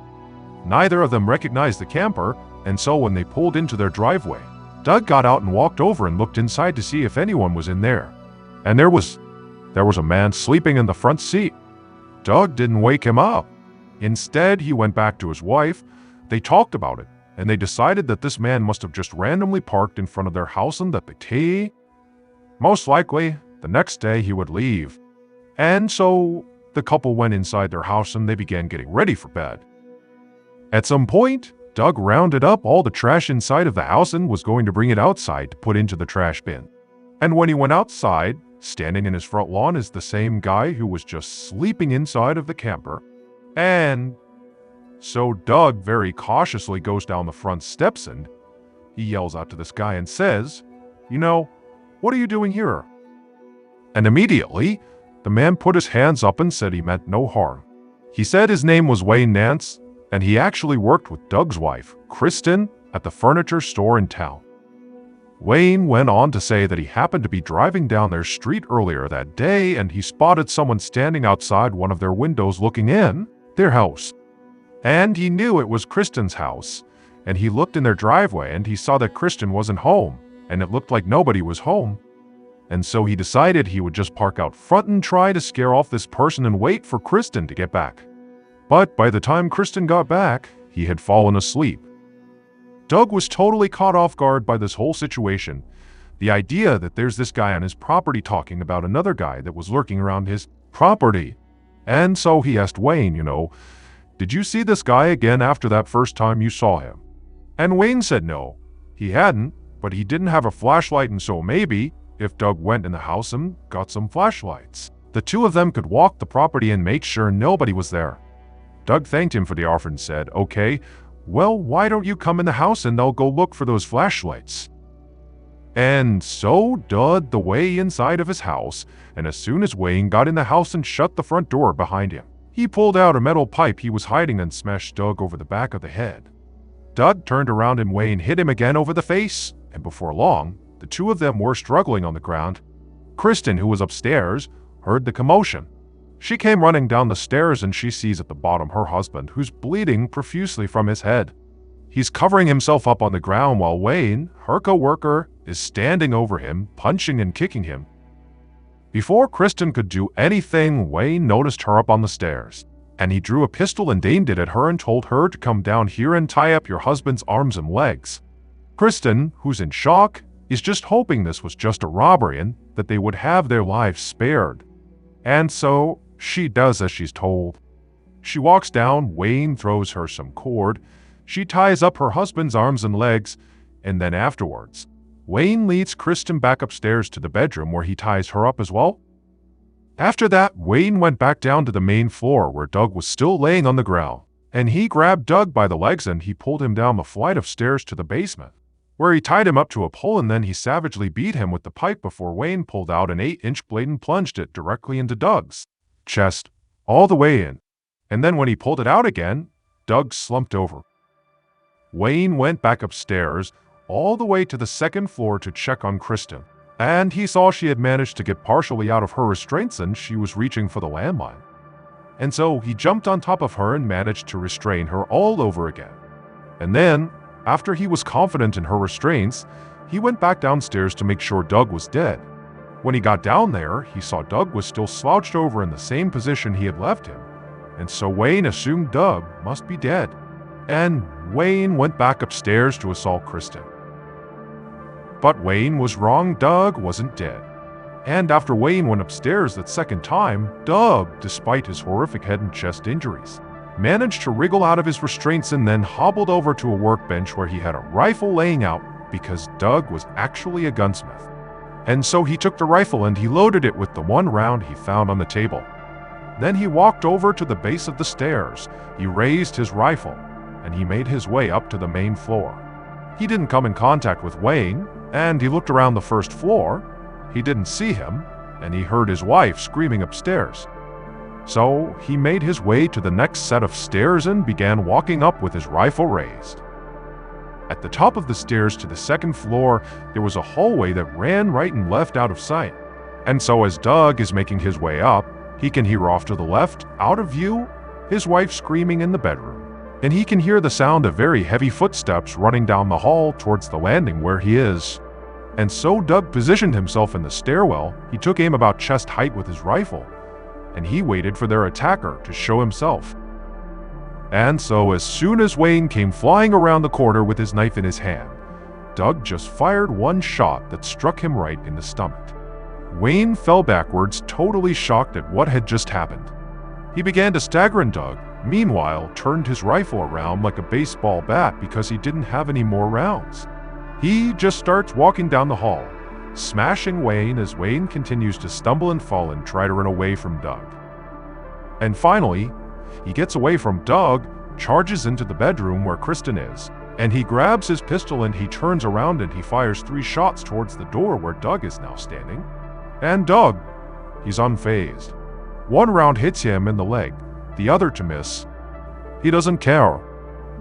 Neither of them recognized the camper, and so when they pulled into their driveway, Doug got out and walked over and looked inside to see if anyone was in there. And there was a man sleeping in the front seat. Doug didn't wake him up. Instead, he went back to his wife. They talked about it, and they decided that this man must have just randomly parked in front of their house and that most likely, the next day he would leave. And so, the couple went inside their house and they began getting ready for bed. At some point, Doug rounded up all the trash inside of the house and was going to bring it outside to put into the trash bin. And when he went outside, standing in his front lawn is the same guy who was just sleeping inside of the camper. And so Doug very cautiously goes down the front steps and he yells out to this guy and says, "What are you doing here?" And immediately, the man put his hands up and said he meant no harm. He said his name was Wayne Nance, and he actually worked with Doug's wife, Kristen, at the furniture store in town. Wayne went on to say that he happened to be driving down their street earlier that day and he spotted someone standing outside one of their windows looking in their house. And he knew it was Kristen's house, and he looked in their driveway and he saw that Kristen wasn't home, and it looked like nobody was home. And so he decided he would just park out front and try to scare off this person and wait for Kristen to get back. But by the time Kristen got back, he had fallen asleep. Doug was totally caught off guard by this whole situation. The idea that there's this guy on his property talking about another guy that was lurking around his property. And so he asked Wayne, "Did you see this guy again after that first time you saw him?" And Wayne said no, he hadn't, but he didn't have a flashlight, and so maybe, if Doug went in the house and got some flashlights, the two of them could walk the property and make sure nobody was there. Doug thanked him for the offer and said, "Okay, well, why don't you come in the house and they'll go look for those flashlights?" And so Doug the way inside of his house, and as soon as Wayne got in the house and shut the front door behind him, he pulled out a metal pipe he was hiding and smashed Doug over the back of the head. Doug turned around and Wayne hit him again over the face, and before long, the two of them were struggling on the ground. Kristen, who was upstairs, heard the commotion. She came running down the stairs and she sees at the bottom her husband, who's bleeding profusely from his head. He's covering himself up on the ground while Wayne, her co-worker, is standing over him, punching and kicking him. Before Kristen could do anything, Wayne noticed her up on the stairs, and he drew a pistol and aimed it at her and told her to come down here and tie up your husband's arms and legs. Kristen, who's in shock, is just hoping this was just a robbery and that they would have their lives spared. And so, she does as she's told. She walks down, Wayne throws her some cord, she ties up her husband's arms and legs, and then afterwards, Wayne leads Kristen back upstairs to the bedroom where he ties her up as well. After that, Wayne went back down to the main floor where Doug was still laying on the ground, and he grabbed Doug by the legs and he pulled him down the flight of stairs to the basement, where he tied him up to a pole and then he savagely beat him with the pipe before Wayne pulled out an 8-inch blade and plunged it directly into Doug's chest, all the way in. And then when he pulled it out again, Doug slumped over. Wayne went back upstairs, all the way to the second floor to check on Kristen, and he saw she had managed to get partially out of her restraints and she was reaching for the landline. And so he jumped on top of her and managed to restrain her all over again. And then, after he was confident in her restraints, he went back downstairs to make sure Doug was dead. When he got down there, he saw Doug was still slouched over in the same position he had left him, and so Wayne assumed Doug must be dead. And Wayne went back upstairs to assault Kristen. But Wayne was wrong, Doug wasn't dead. And after Wayne went upstairs that second time, Doug, despite his horrific head and chest injuries, managed to wriggle out of his restraints and then hobbled over to a workbench where he had a rifle laying out because Doug was actually a gunsmith. And so he took the rifle and he loaded it with the one round he found on the table. Then he walked over to the base of the stairs, he raised his rifle, and he made his way up to the main floor. He didn't come in contact with Wayne, and he looked around the first floor. He didn't see him, and he heard his wife screaming upstairs. So he made his way to the next set of stairs and began walking up with his rifle raised. At the top of the stairs to the second floor, there was a hallway that ran right and left out of sight. And so as Doug is making his way up, he can hear off to the left, out of view, his wife screaming in the bedroom. And he can hear the sound of very heavy footsteps running down the hall towards the landing where he is. And so Doug positioned himself in the stairwell. He took aim about chest height with his rifle, and he waited for their attacker to show himself. And so as soon as Wayne came flying around the corner with his knife in his hand, Doug just fired one shot that struck him right in the stomach. Wayne fell backwards, totally shocked at what had just happened. He began to stagger, and Doug, meanwhile, turned his rifle around like a baseball bat because he didn't have any more rounds. He just starts walking down the hall, smashing Wayne as Wayne continues to stumble and fall and try to run away from Doug. And finally, he gets away from Doug, charges into the bedroom where Kristen is, and he grabs his pistol and he turns around and he fires 3 shots towards the door where Doug is now standing. And Doug, he's unfazed. One round hits him in the leg, the other to miss. He doesn't care.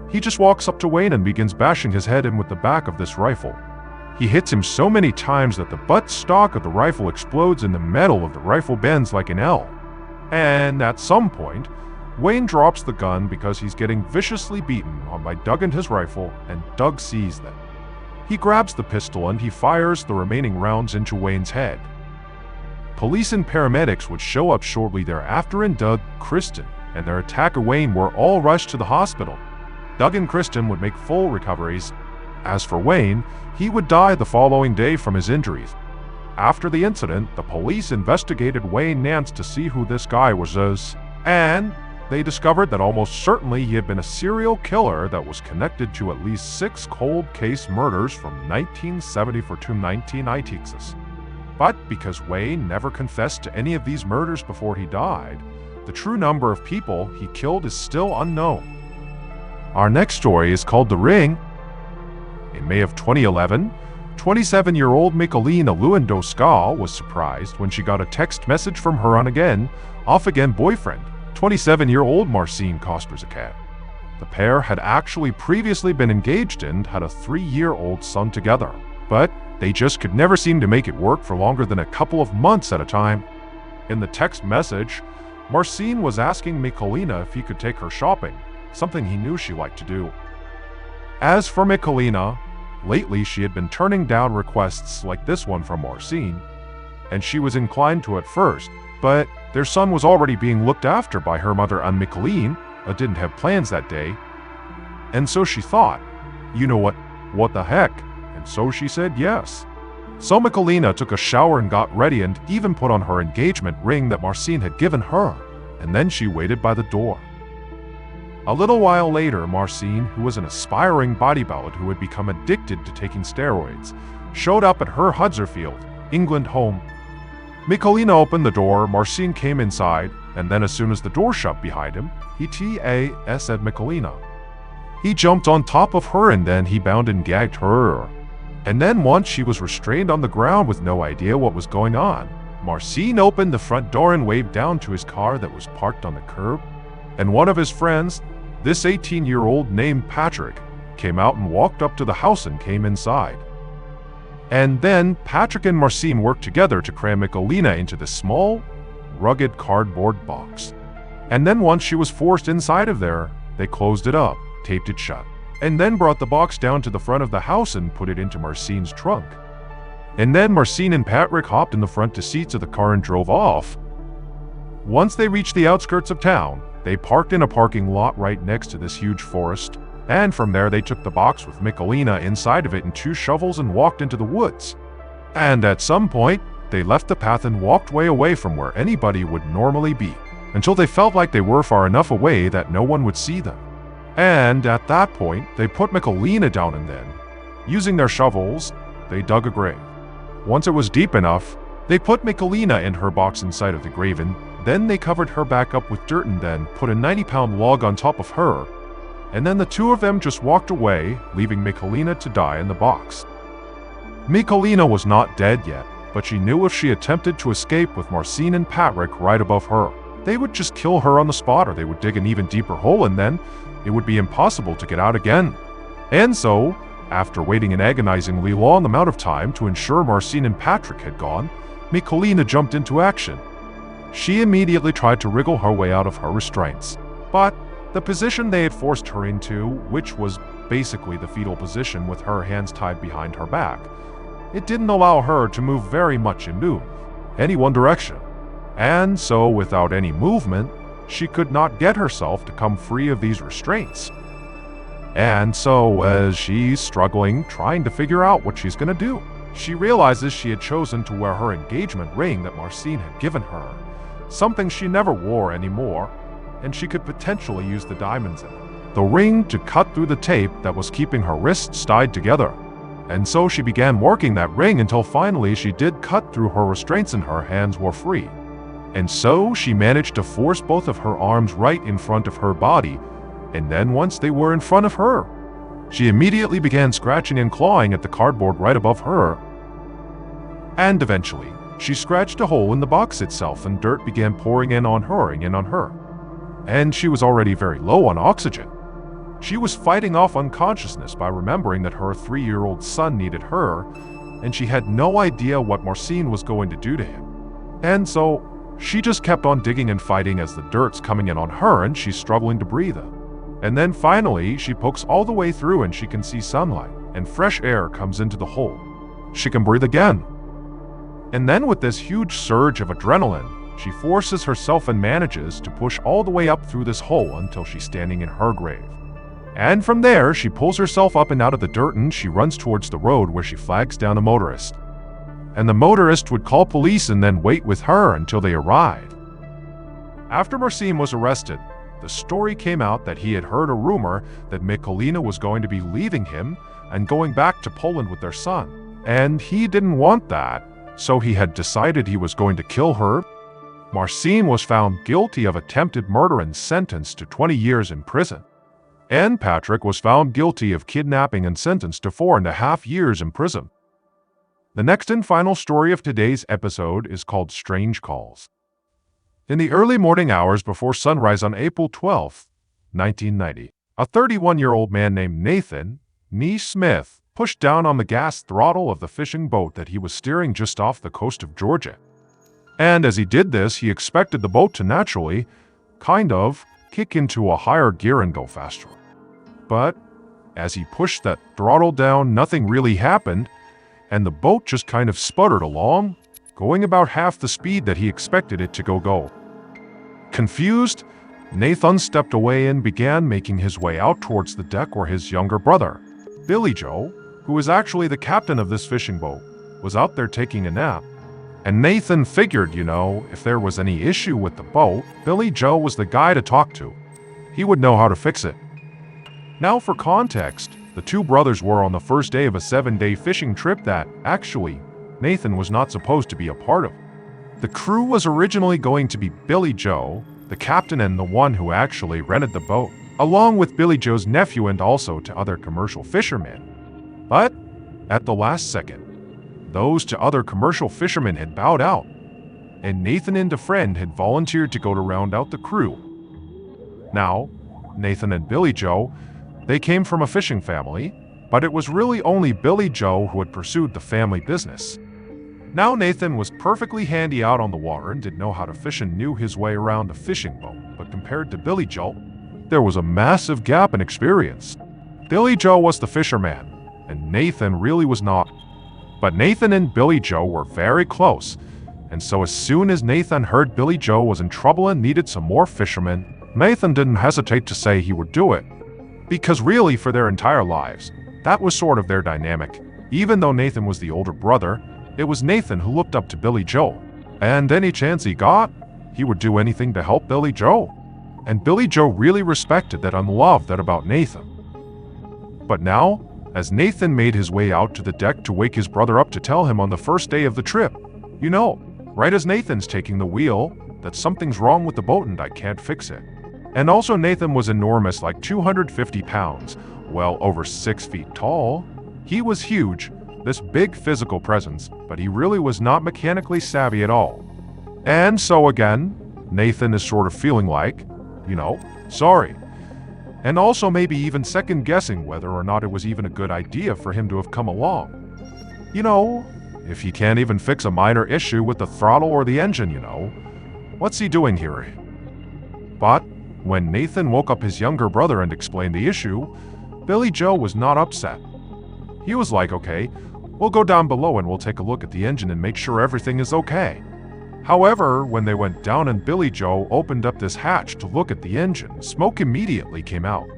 He just walks up to Wayne and begins bashing his head in with the back of this rifle. He hits him so many times that the butt stock of the rifle explodes and the metal of the rifle bends like an L. And at some point, Wayne drops the gun because he's getting viciously beaten on by Doug and his rifle, and Doug sees them. He grabs the pistol and he fires the remaining rounds into Wayne's head. Police and paramedics would show up shortly thereafter, and Doug, Kristen, and their attacker Wayne were all rushed to the hospital. Doug and Kristen would make full recoveries. As for Wayne, he would die the following day from his injuries. After the incident, the police investigated Wayne Nance to see who this guy was, and they discovered that almost certainly he had been a serial killer that was connected to at least 6 cold case murders from 1974 to 1996. But because Wayne never confessed to any of these murders before he died, the true number of people he killed is still unknown. Our next story is called The Ring. In May of 2011, 27-year-old Michalina Lewandowska was surprised when she got a text message from her on-again, off-again boyfriend, 27-year-old Marcin Kasperzakat. The pair had actually previously been engaged and had a 3-year-old son together, but they just could never seem to make it work for longer than a couple of months at a time. In the text message, Marcin was asking Michalina if he could take her shopping, something he knew she liked to do. As for Michalina, lately she had been turning down requests like this one from Marcin, and she was inclined to at first, but their son was already being looked after by her mother, and Michalina didn't have plans that day. And so she thought, you know what the heck? And so she said yes. So Michalina took a shower and got ready and even put on her engagement ring that Marcin had given her, and then she waited by the door. A little while later, Marcin, who was an aspiring bodybuilder who had become addicted to taking steroids, showed up at her Huddersfield, England home. Michalina opened the door, Marcin came inside, and then as soon as the door shut behind him, he said Michalina. He jumped on top of her and then he bound and gagged her. And then once she was restrained on the ground with no idea what was going on, Marcin opened the front door and waved down to his car that was parked on the curb. And one of his friends, this 18-year-old named Patrick, came out and walked up to the house and came inside. And then Patrick and Marcin worked together to cram Michalina into this small, rugged cardboard box. And then once she was forced inside of there, they closed it up, taped it shut, and then brought the box down to the front of the house and put it into Marcin's trunk. And then Marcin and Patrick hopped in the front seats of the car and drove off. Once they reached the outskirts of town, They parked in a parking lot right next to this huge forest, and from there they took the box with Michalina inside of it and 2 shovels and walked into the woods. And at some point, they left the path and walked way away from where anybody would normally be, until they felt like they were far enough away that no one would see them. And at that point, they put Michalina down, and then, using their shovels, they dug a grave. Once it was deep enough, they put Michalina in her box inside of the grave, and then they covered her back up with dirt and then put a 90-pound log on top of her. And then the 2 of them just walked away, leaving Michalina to die in the box. Michalina was not dead yet, but she knew if she attempted to escape with Marcin and Patrick right above her, they would just kill her on the spot, or they would dig an even deeper hole, and then it would be impossible to get out again. And so, after waiting an agonizingly long amount of time to ensure Marcin and Patrick had gone, Michalina jumped into action. She immediately tried to wriggle her way out of her restraints. But the position they had forced her into, which was basically the fetal position with her hands tied behind her back, it didn't allow her to move very much in any one direction. And so, without any movement, she could not get herself to come free of these restraints. And so, as she's struggling, trying to figure out what she's gonna do, she realizes she had chosen to wear her engagement ring that Marcin had given her, something she never wore anymore, and she could potentially use the diamonds in it, the ring, to cut through the tape that was keeping her wrists tied together. And so she began working that ring until finally she did cut through her restraints and her hands were free. And so she managed to force both of her arms right in front of her body, and then once they were in front of her, she immediately began scratching and clawing at the cardboard right above her. And eventually, she scratched a hole in the box itself and dirt began pouring in on her and in on her. And she was already very low on oxygen. She was fighting off unconsciousness by remembering that her 3-year-old son needed her, and she had no idea what Marcin was going to do to him. And so, she just kept on digging and fighting as the dirt's coming in on her and she's struggling to breathe. And then finally, she pokes all the way through and she can see sunlight, and fresh air comes into the hole. She can breathe again. And then with this huge surge of adrenaline, she forces herself and manages to push all the way up through this hole until she's standing in her grave. And from there, she pulls herself up and out of the dirt and she runs towards the road where she flags down a motorist. And the motorist would call police and then wait with her until they arrived. After Marcin was arrested, the story came out that he had heard a rumor that Michalina was going to be leaving him and going back to Poland with their son. And he didn't want that, so he had decided he was going to kill her. Marcin was found guilty of attempted murder and sentenced to 20 years in prison. And Patrick was found guilty of kidnapping and sentenced to 4.5 years in prison. The next and final story of today's episode is called Strange Calls. In the early morning hours before sunrise on April 12, 1990, a 31-year-old man named Nathan Smith pushed down on the gas throttle of the fishing boat that he was steering just off the coast of Georgia. And as he did this, he expected the boat to naturally, kick into a higher gear and go faster. But as he pushed that throttle down, nothing really happened, and the boat just kind of sputtered along, going about half the speed that he expected it to go. Confused, Nathan stepped away and began making his way out towards the deck where his younger brother, Billy Joe, who was actually the captain of this fishing boat, was out there taking a nap. And Nathan figured, if there was any issue with the boat, Billy Joe was the guy to talk to. He would know how to fix it. Now for context, the 2 brothers were on the first day of a 7-day fishing trip that, actually, Nathan was not supposed to be a part of. The crew was originally going to be Billy Joe, the captain and the one who actually rented the boat, along with Billy Joe's nephew and also to other commercial fishermen. But, at the last second, those 2 other commercial fishermen had bowed out, and Nathan and a friend had volunteered to go to round out the crew. Now, Nathan and Billy Joe, they came from a fishing family, but it was really only Billy Joe who had pursued the family business. Now Nathan was perfectly handy out on the water and did know how to fish and knew his way around a fishing boat, but compared to Billy Joe, there was a massive gap in experience. Billy Joe was the fisherman, and Nathan really was not. But Nathan and Billy Joe were very close, and so as soon as Nathan heard Billy Joe was in trouble and needed some more fishermen, Nathan didn't hesitate to say he would do it. Because really, for their entire lives, that was sort of their dynamic. Even though Nathan was the older brother, it was Nathan who looked up to Billy Joe. And any chance he got, he would do anything to help Billy Joe. And Billy Joe really respected that and loved that about Nathan. But now, as Nathan made his way out to the deck to wake his brother up to tell him on the first day of the trip, right as Nathan's taking the wheel, that something's wrong with the boat and I can't fix it. And also Nathan was enormous, like 250 pounds, well over 6 feet tall. He was huge, this big physical presence, but he really was not mechanically savvy at all. And so again, Nathan is sort of feeling like, sorry. And also maybe even second guessing whether or not it was even a good idea for him to have come along. If he can't even fix a minor issue with the throttle or the engine, what's he doing here? But when Nathan woke up his younger brother and explained the issue, Billy Joe was not upset. He was like, okay, we'll go down below and we'll take a look at the engine and make sure everything is okay. However, when they went down and Billy Joe opened up this hatch to look at the engine, smoke immediately came out.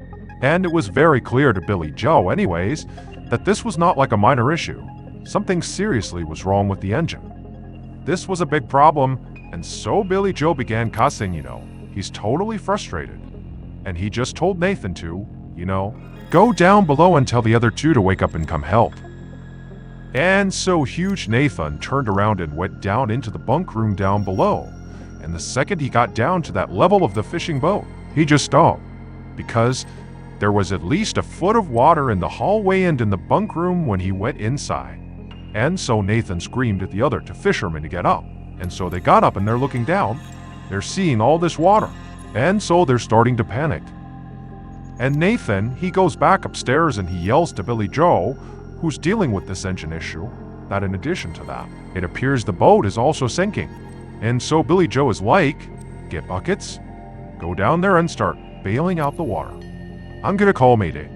And it was very clear to Billy Joe anyways, that this was not like a minor issue. Something seriously was wrong with the engine. This was a big problem, and so Billy Joe began cussing, He's totally frustrated. And he just told Nathan to, go down below and tell the other two to wake up and come help. And so huge Nathan turned around and went down into the bunk room down below. And the second he got down to that level of the fishing boat, he just stopped. Because there was at least a foot of water in the hallway and in the bunk room when he went inside. And so Nathan screamed at the other two fishermen to get up. And so they got up and they're looking down. They're seeing all this water. And so they're starting to panic. And Nathan, he goes back upstairs and he yells to Billy Joe, who's dealing with this engine issue, that in addition to that, it appears the boat is also sinking. And so Billy Joe is like, get buckets, go down there and start bailing out the water. I'm gonna call Mayday.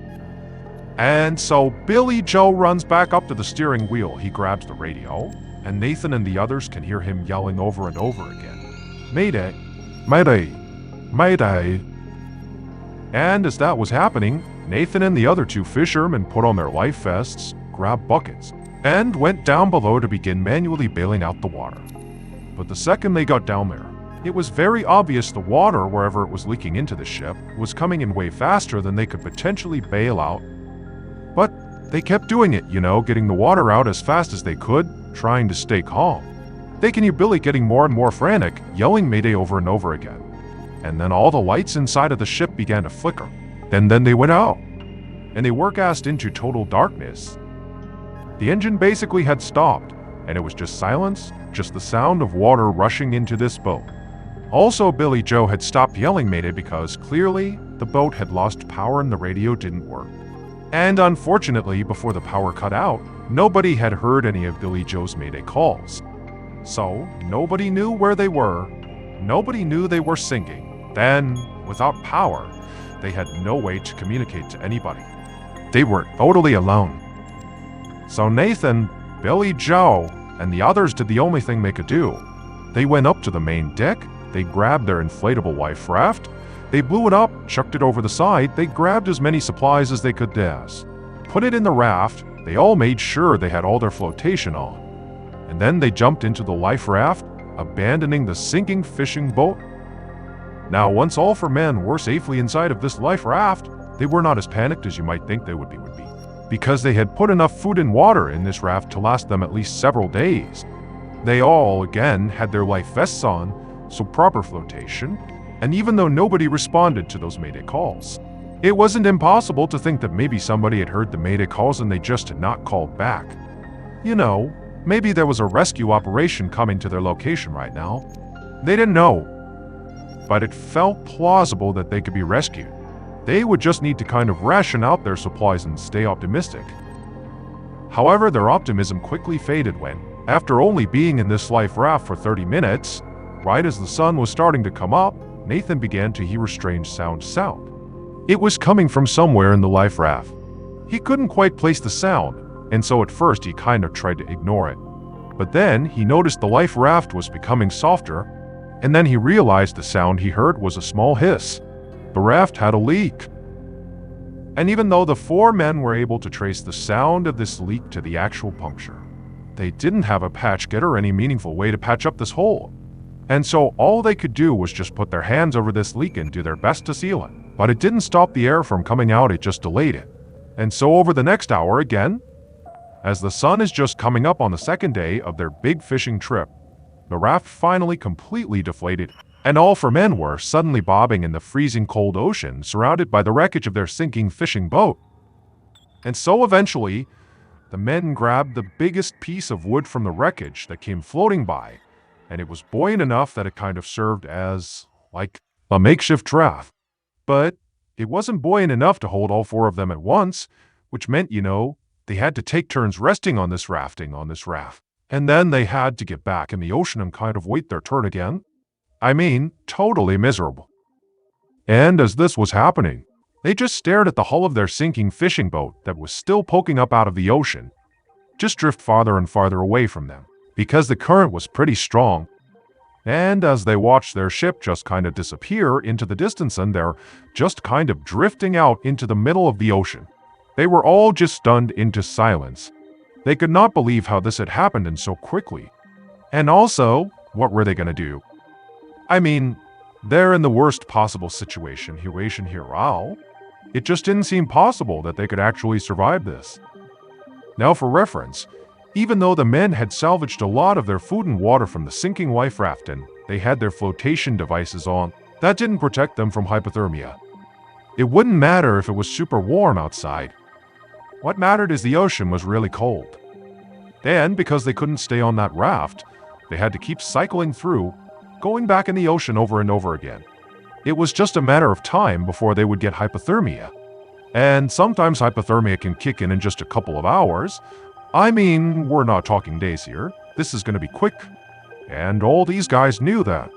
And so Billy Joe runs back up to the steering wheel. He grabs the radio, and Nathan and the others can hear him yelling over and over again, Mayday, Mayday, Mayday. And as that was happening, Nathan and the other two fishermen put on their life vests, grabbed buckets, and went down below to begin manually bailing out the water. But the second they got down there, it was very obvious the water, wherever it was leaking into the ship, was coming in way faster than they could potentially bail out. But they kept doing it, getting the water out as fast as they could, trying to stay calm. They can hear Billy getting more and more frantic, yelling Mayday over and over again. And then all the lights inside of the ship began to flicker. Then they went out. And they were cast into total darkness. The engine basically had stopped, and it was just silence, just the sound of water rushing into this boat. Also, Billy Joe had stopped yelling Mayday because clearly the boat had lost power and the radio didn't work. And unfortunately, before the power cut out, nobody had heard any of Billy Joe's Mayday calls. So, nobody knew where they were. Nobody knew they were sinking. Then, without power, they had no way to communicate to anybody. They were totally alone. So Nathan, Billy Joe, and the others did the only thing they could do. They went up to the main deck, they grabbed their inflatable life raft, they blew it up, chucked it over the side, they grabbed as many supplies as they could put it in the raft, they all made sure they had all their flotation on. And then they jumped into the life raft, abandoning the sinking fishing boat. Now, once all 4 men were safely inside of this life raft, they were not as panicked as you might think they would be, because they had put enough food and water in this raft to last them at least several days. They all, again, had their life vests on, so proper flotation, and even though nobody responded to those Mayday calls, it wasn't impossible to think that maybe somebody had heard the Mayday calls and they just had not called back. Maybe there was a rescue operation coming to their location right now. They didn't know. But it felt plausible that they could be rescued. They would just need to kind of ration out their supplies and stay optimistic. However, their optimism quickly faded when, after only being in this life raft for 30 minutes, right as the sun was starting to come up, Nathan began to hear a strange sound. It was coming from somewhere in the life raft. He couldn't quite place the sound, and so at first he kind of tried to ignore it. But then he noticed the life raft was becoming softer, and then he realized the sound he heard was a small hiss. The raft had a leak. And even though the four men were able to trace the sound of this leak to the actual puncture, they didn't have a patch kit or any meaningful way to patch up this hole. And so all they could do was just put their hands over this leak and do their best to seal it. But it didn't stop the air from coming out, it just delayed it. And so over the next hour again, as the sun is just coming up on the second day of their big fishing trip, the raft finally completely deflated, and all four men were suddenly bobbing in the freezing cold ocean, surrounded by the wreckage of their sinking fishing boat. And so eventually, the men grabbed the biggest piece of wood from the wreckage that came floating by, and it was buoyant enough that it kind of served as, like, a makeshift raft. But it wasn't buoyant enough to hold all four of them at once, which meant, they had to take turns resting on this raft. And then they had to get back in the ocean and kind of wait their turn again. I mean, totally miserable. And as this was happening, they just stared at the hull of their sinking fishing boat that was still poking up out of the ocean, just drift farther and farther away from them, because the current was pretty strong. And as they watched their ship just kind of disappear into the distance and they're just kind of drifting out into the middle of the ocean, they were all just stunned into silence. They could not believe how this had happened and so quickly. And also, what were they going to do? I mean, they're in the worst possible situation here. It just didn't seem possible that they could actually survive this. Now for reference, even though the men had salvaged a lot of their food and water from the sinking life raft and they had their flotation devices on, that didn't protect them from hypothermia. It wouldn't matter if it was super warm outside. What mattered is the ocean was really cold. And because they couldn't stay on that raft, they had to keep cycling through, going back in the ocean over and over again. It was just a matter of time before they would get hypothermia. And sometimes hypothermia can kick in just a couple of hours. I mean, we're not talking days here. This is going to be quick. And all these guys knew that.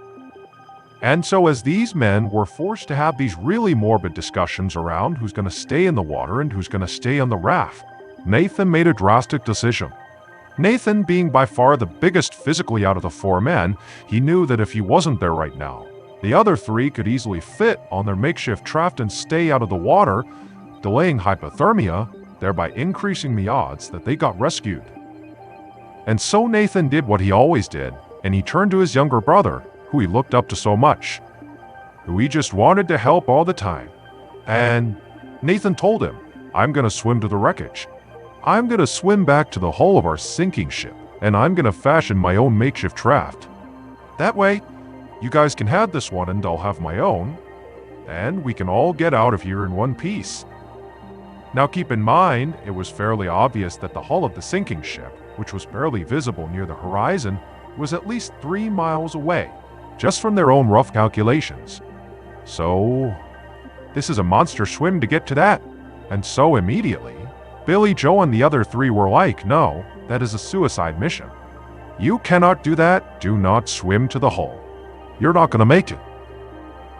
And so as these men were forced to have these really morbid discussions around who's going to stay in the water and who's going to stay on the raft, Nathan made a drastic decision. Nathan, being by far the biggest physically out of the four men, he knew that if he wasn't there right now, the other three could easily fit on their makeshift raft and stay out of the water, delaying hypothermia, thereby increasing the odds that they got rescued. And so Nathan did what he always did, and he turned to his younger brother, who he looked up to so much, who he just wanted to help all the time. And Nathan told him, "I'm going to swim to the wreckage. I'm going to swim back to the hull of our sinking ship, and I'm going to fashion my own makeshift raft. That way, you guys can have this one and I'll have my own, and we can all get out of here in one piece." Now keep in mind, it was fairly obvious that the hull of the sinking ship, which was barely visible near the horizon, was at least 3 miles away, just from their own rough calculations. So, this is a monster swim to get to that. And so immediately, Billy, Joe, and the other three were like, "No, that is a suicide mission. You cannot do that. Do not swim to the hull. You're not going to make it."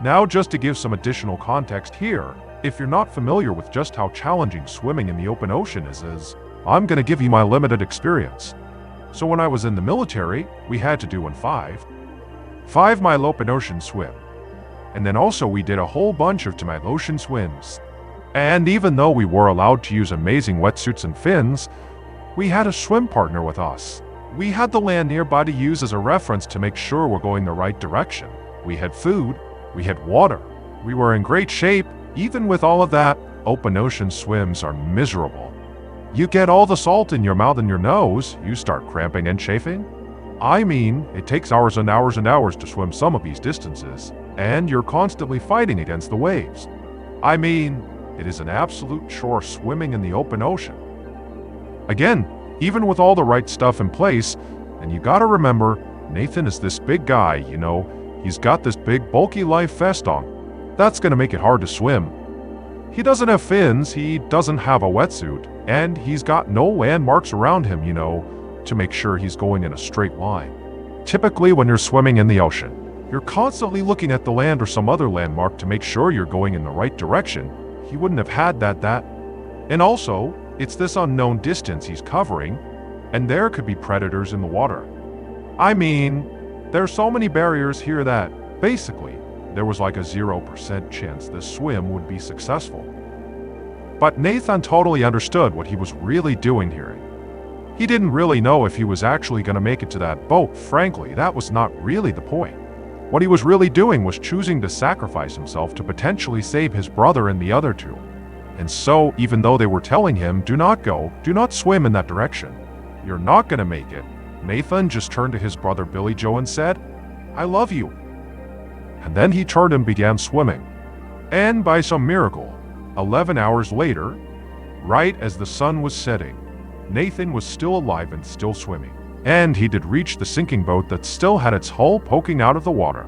Now, just to give some additional context here, if you're not familiar with just how challenging swimming in the open ocean is, I'm going to give you my limited experience. So when I was in the military, we had to do a 5-mile open ocean swim. And then also we did a whole bunch of 2-mile ocean swims. And even though we were allowed to use amazing wetsuits and fins, we had a swim partner with us. We had the land nearby to use as a reference to make sure we're going the right direction. We had food, we had water, we were in great shape. Even with all of that, open ocean swims are miserable. You get all the salt in your mouth and your nose, you start cramping and chafing. I mean, it takes hours and hours and hours to swim some of these distances, and you're constantly fighting against the waves. I mean, it is an absolute chore swimming in the open ocean. Again, even with all the right stuff in place, and you gotta remember, Nathan is this big guy, he's got this big bulky life vest on. That's gonna make it hard to swim. He doesn't have fins, he doesn't have a wetsuit, and he's got no landmarks around him, to make sure he's going in a straight line. Typically, when you're swimming in the ocean, you're constantly looking at the land or some other landmark to make sure you're going in the right direction. He wouldn't have had that. And also, it's this unknown distance he's covering, and there could be predators in the water. I mean, there's so many barriers here that, basically, There was like a 0% chance this swim would be successful. But Nathan totally understood what he was really doing here. He didn't really know if he was actually going to make it to that boat. Frankly, that was not really the point. What he was really doing was choosing to sacrifice himself to potentially save his brother and the other two. And so, even though they were telling him, do not go, do not swim in that direction, you're not going to make it, Nathan just turned to his brother Billy Joe and said, I love you. And then he turned and began swimming. And by some miracle, 11 hours later, right as the sun was setting, Nathan was still alive and still swimming. And he did reach the sinking boat that still had its hull poking out of the water.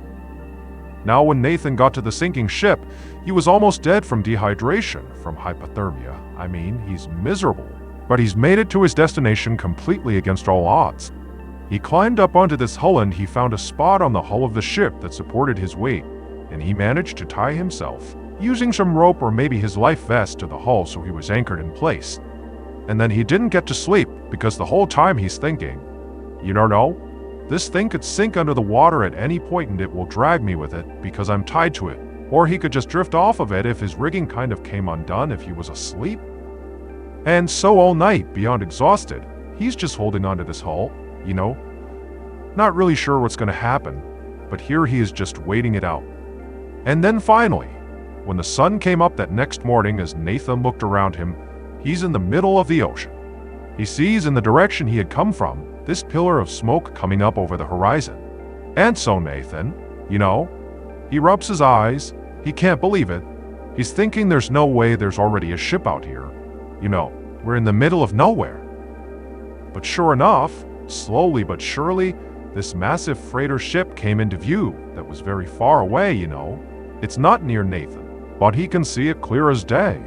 Now when Nathan got to the sinking ship, he was almost dead from dehydration, from hypothermia. I mean, he's miserable. But he's made it to his destination completely against all odds. He climbed up onto this hull and he found a spot on the hull of the ship that supported his weight, and he managed to tie himself, using some rope or maybe his life vest, to the hull so he was anchored in place. And then he didn't get to sleep because the whole time he's thinking, you don't know, this thing could sink under the water at any point and it will drag me with it because I'm tied to it. Or he could just drift off of it if his rigging kind of came undone if he was asleep. And so all night, beyond exhausted, he's just holding onto this hull, you know, not really sure what's going to happen, but here he is just waiting it out. And then finally, when the sun came up that next morning, as Nathan looked around him, he's in the middle of the ocean. He sees in the direction he had come from this pillar of smoke coming up over the horizon. And so Nathan, you know, he rubs his eyes, he can't believe it. He's thinking there's no way there's already a ship out here. You know, we're in the middle of nowhere. But sure enough, slowly but surely, this massive freighter ship came into view that was very far away, you know. It's not near Nathan, but he can see it clear as day.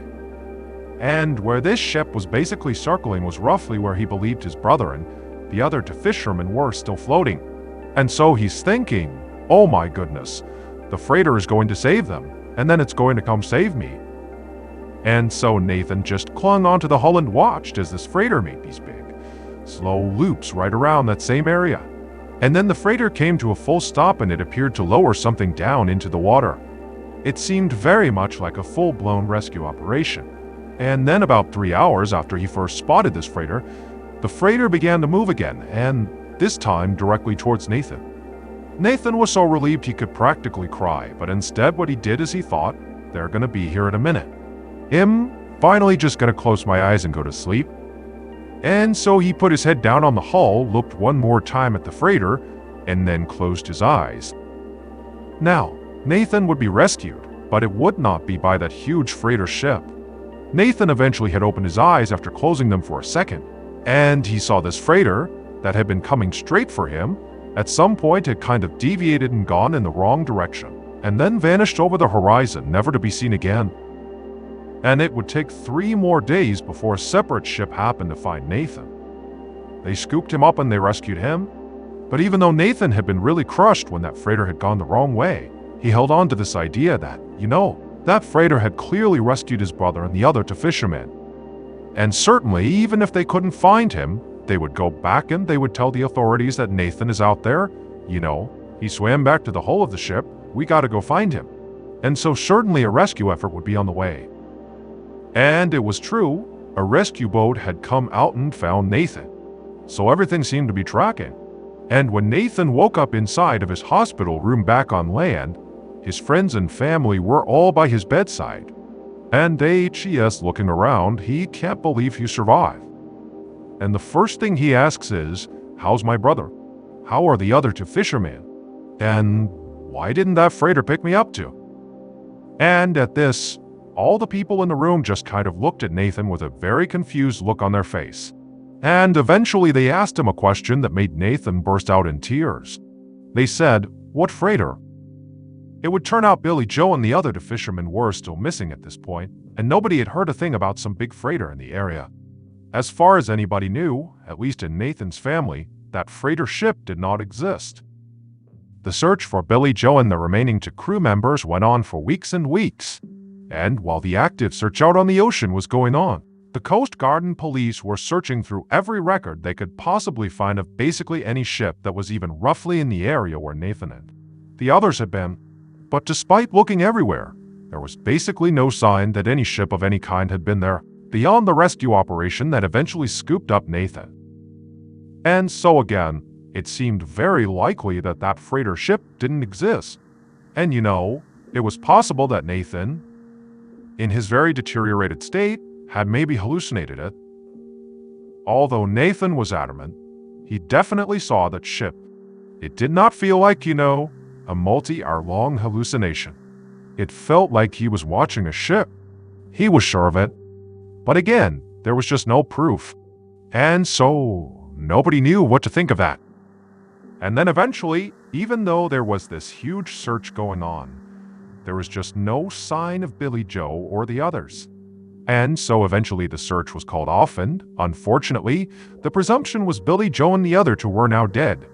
And where this ship was basically circling was roughly where he believed his brother and the other two fishermen were still floating. And so he's thinking, oh my goodness, the freighter is going to save them, and then it's going to come save me. And so Nathan just clung onto the hull and watched as this freighter made these big, slow loops right around that same area. And then the freighter came to a full stop and it appeared to lower something down into the water. It seemed very much like a full-blown rescue operation. And then about 3 hours after he first spotted this freighter, the freighter began to move again, and this time directly towards Nathan. Nathan was so relieved he could practically cry, but instead what he did is he thought, they're gonna be here in a minute. Finally just gonna close my eyes and go to sleep. And so he put his head down on the hull, looked one more time at the freighter, and then closed his eyes. Now, Nathan would be rescued, but it would not be by that huge freighter ship. Nathan eventually had opened his eyes after closing them for a second, and he saw this freighter that had been coming straight for him. At some point it kind of deviated and gone in the wrong direction, and then vanished over the horizon, never to be seen again. And it would take 3 more days before a separate ship happened to find Nathan. They scooped him up and they rescued him. But even though Nathan had been really crushed when that freighter had gone the wrong way, he held on to this idea that, you know, that freighter had clearly rescued his brother and the other two fishermen. And certainly, even if they couldn't find him, they would go back and they would tell the authorities that Nathan is out there. You know, he swam back to the hull of the ship. We gotta go find him. And so certainly a rescue effort would be on the way. And it was true, a rescue boat had come out and found Nathan. So everything seemed to be tracking. And when Nathan woke up inside of his hospital room back on land, his friends and family were all by his bedside. And HES looking around, he can't believe he survived. And the first thing he asks is, how's my brother? How are the other two fishermen? And why didn't that freighter pick me up too? And at this, all the people in the room just kind of looked at Nathan with a very confused look on their face. And eventually they asked him a question that made Nathan burst out in tears. They said, what freighter? It would turn out Billy Joe and the other two fishermen were still missing at this point, and nobody had heard a thing about some big freighter in the area. As far as anybody knew, at least in Nathan's family, that freighter ship did not exist. The search for Billy Joe and the remaining 2 crew members went on for weeks and weeks. And while the active search out on the ocean was going on, the Coast Guard and police were searching through every record they could possibly find of basically any ship that was even roughly in the area where Nathan and the others had been. But despite looking everywhere, there was basically no sign that any ship of any kind had been there, beyond the rescue operation that eventually scooped up Nathan. And so again, it seemed very likely that that freighter ship didn't exist. And it was possible that Nathan, in his very deteriorated state, had maybe hallucinated it. Although Nathan was adamant, he definitely saw that ship. It did not feel like, a multi-hour-long hallucination. It felt like he was watching a ship. He was sure of it. But again, there was just no proof. And so, nobody knew what to think of that. And then eventually, even though there was this huge search going on, there was just no sign of Billy Joe or the others. And so eventually the search was called off and, unfortunately, the presumption was Billy Joe and the other two were now dead.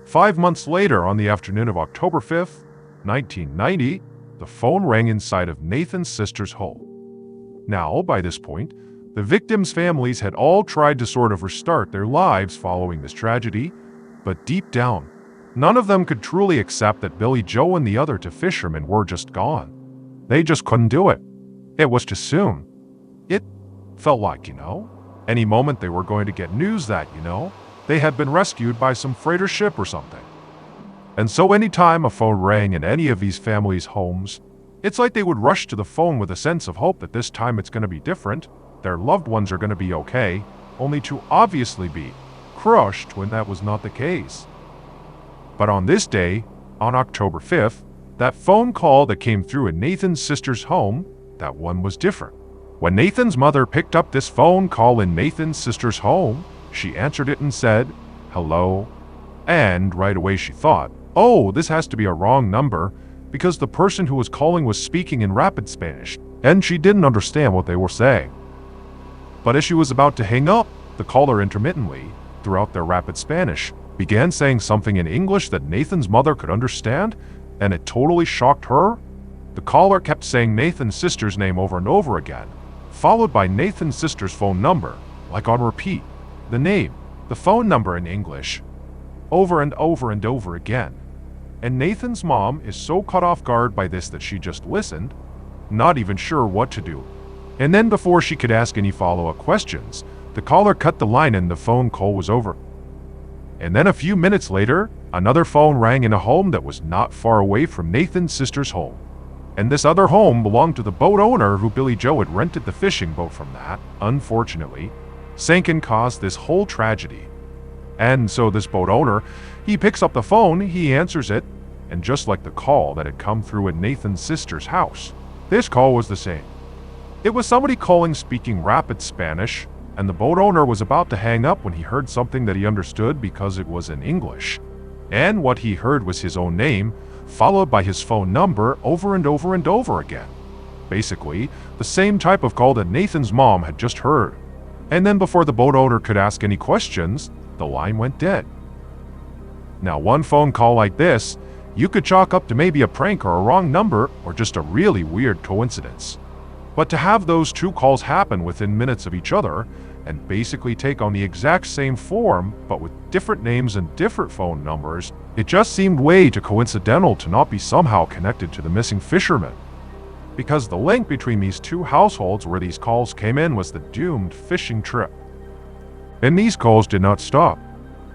5 months later, on the afternoon of October 5th, 1990, the phone rang inside of Nathan's sister's home. Now, by this point, the victims' families had all tried to sort of restart their lives following this tragedy, but deep down, none of them could truly accept that Billy Joe and the other two fishermen were just gone. They just couldn't do it. It was too soon. It felt like, any moment they were going to get news that, they had been rescued by some freighter ship or something. And so anytime a phone rang in any of these families' homes, it's like they would rush to the phone with a sense of hope that this time it's going to be different, their loved ones are going to be okay, only to obviously be crushed when that was not the case. But on this day, on October 5th, that phone call that came through in Nathan's sister's home, that one was different. When Nathan's mother picked up this phone call in Nathan's sister's home, she answered it and said, "Hello." And right away she thought, oh, this has to be a wrong number, because the person who was calling was speaking in rapid Spanish, and she didn't understand what they were saying. But as she was about to hang up, the caller intermittently, throughout their rapid Spanish, began saying something in English that Nathan's mother could understand, and it totally shocked her. The caller kept saying Nathan's sister's name over and over again, followed by Nathan's sister's phone number, like on repeat. The name, the phone number in English, over and over and over again. And Nathan's mom is so caught off guard by this that she just listened, not even sure what to do. And then before she could ask any follow-up questions, the caller cut the line and the phone call was over. And then a few minutes later, another phone rang in a home that was not far away from Nathan's sister's home. And this other home belonged to the boat owner who Billy Joe had rented the fishing boat from that, unfortunately, sank and caused this whole tragedy. And so this boat owner, he picks up the phone, he answers it, and just like the call that had come through at Nathan's sister's house, this call was the same. It was somebody calling speaking rapid Spanish, and the boat owner was about to hang up when he heard something that he understood because it was in English. And what he heard was his own name, followed by his phone number over and over and over again. Basically, the same type of call that Nathan's mom had just heard. And then before the boat owner could ask any questions, the line went dead. Now, one phone call like this, you could chalk up to maybe a prank or a wrong number or just a really weird coincidence. But to have those two calls happen within minutes of each other and basically take on the exact same form but with different names and different phone numbers, it just seemed way too coincidental to not be somehow connected to the missing fishermen. Because the link between these two households where these calls came in was the doomed fishing trip. And these calls did not stop.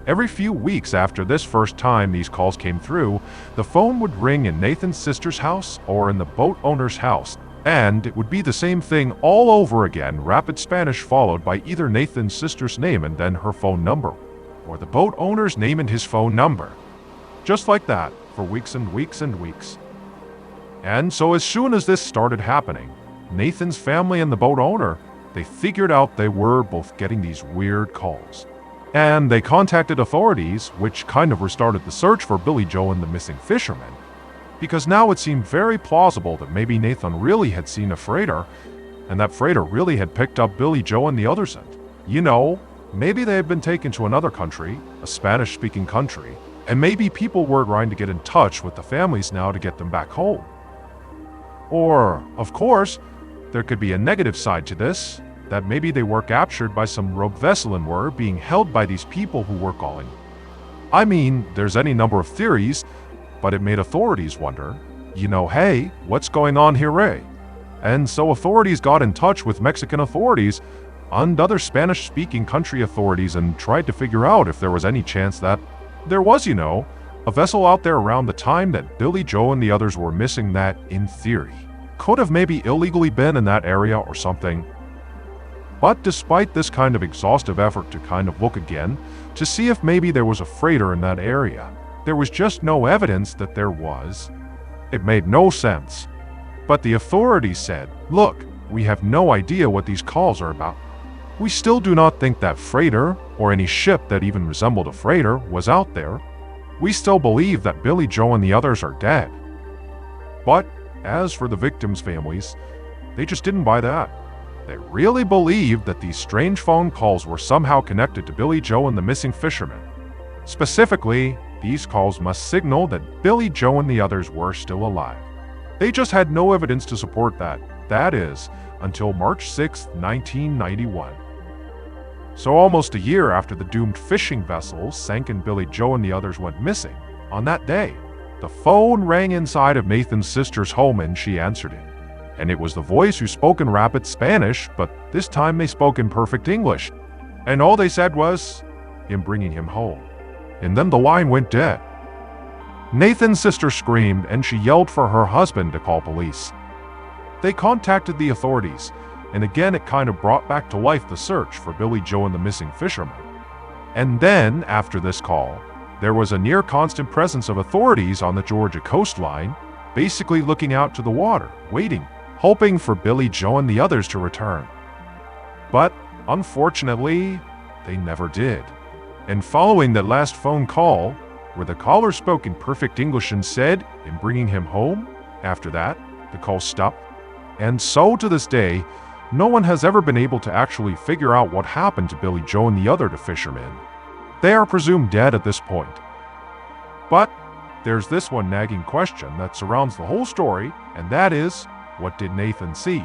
Every few weeks after this first time these calls came through, the phone would ring in Nathan's sister's house or in the boat owner's house, and it would be the same thing all over again, rapid Spanish followed by either Nathan's sister's name and then her phone number, or the boat owner's name and his phone number. Just like that, for weeks and weeks and weeks. And so as soon as this started happening, Nathan's family and the boat owner, they figured out they were both getting these weird calls. And they contacted authorities, which kind of restarted the search for Billy Joe and the missing fishermen. Because now it seemed very plausible that maybe Nathan really had seen a freighter, and that freighter really had picked up Billy Joe and the others. And, maybe they had been taken to another country, a Spanish-speaking country, and maybe people were trying to get in touch with the families now to get them back home. Or, of course, there could be a negative side to this, that maybe they were captured by some rogue vessel and were being held by these people who were calling. I mean, there's any number of theories, but it made authorities wonder, hey, what's going on here, eh? And so authorities got in touch with Mexican authorities and other Spanish-speaking country authorities and tried to figure out if there was any chance that there was, a vessel out there around the time that Billy Joe and the others were missing that, in theory, could have maybe illegally been in that area or something. But despite this kind of exhaustive effort to kind of look again, to see if maybe there was a freighter in that area, there was just no evidence that there was. It made no sense. But the authorities said, look, we have no idea what these calls are about. We still do not think that freighter, or any ship that even resembled a freighter, was out there. We still believe that Billy Joe and the others are dead. But as for the victims' families, they just didn't buy that. They really believed that these strange phone calls were somehow connected to Billy Joe and the missing fishermen. Specifically, these calls must signal that Billy Joe and the others were still alive. They just had no evidence to support that. That is, until March 6, 1991. So almost a year after the doomed fishing vessel sank and Billy Joe and the others went missing, on that day, the phone rang inside of Nathan's sister's home and she answered it. And it was the voice who spoke in rapid Spanish, but this time they spoke in perfect English. And all they said was, "I'm bringing him home." And then the line went dead. Nathan's sister screamed and she yelled for her husband to call police. They contacted the authorities, and again it kind of brought back to life the search for Billy Joe and the missing fisherman. And then, after this call, there was a near constant presence of authorities on the Georgia coastline, basically looking out to the water, waiting, hoping for Billy Joe and the others to return. But, unfortunately, they never did. And following that last phone call, where the caller spoke in perfect English and said, "I'm bringing him home," after that, the call stopped. And so to this day, no one has ever been able to actually figure out what happened to Billy Joe and the other fishermen. They are presumed dead at this point. But there's this one nagging question that surrounds the whole story, and that is, what did Nathan see?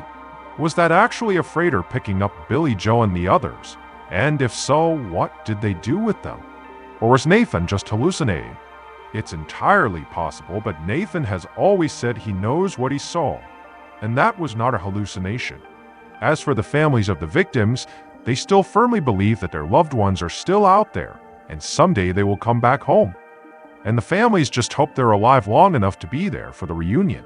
Was that actually a freighter picking up Billy Joe and the others? And if so, what did they do with them? Or was Nathan just hallucinating? It's entirely possible, but Nathan has always said he knows what he saw, and that was not a hallucination. As for the families of the victims, they still firmly believe that their loved ones are still out there, and someday they will come back home. And the families just hope they're alive long enough to be there for the reunion.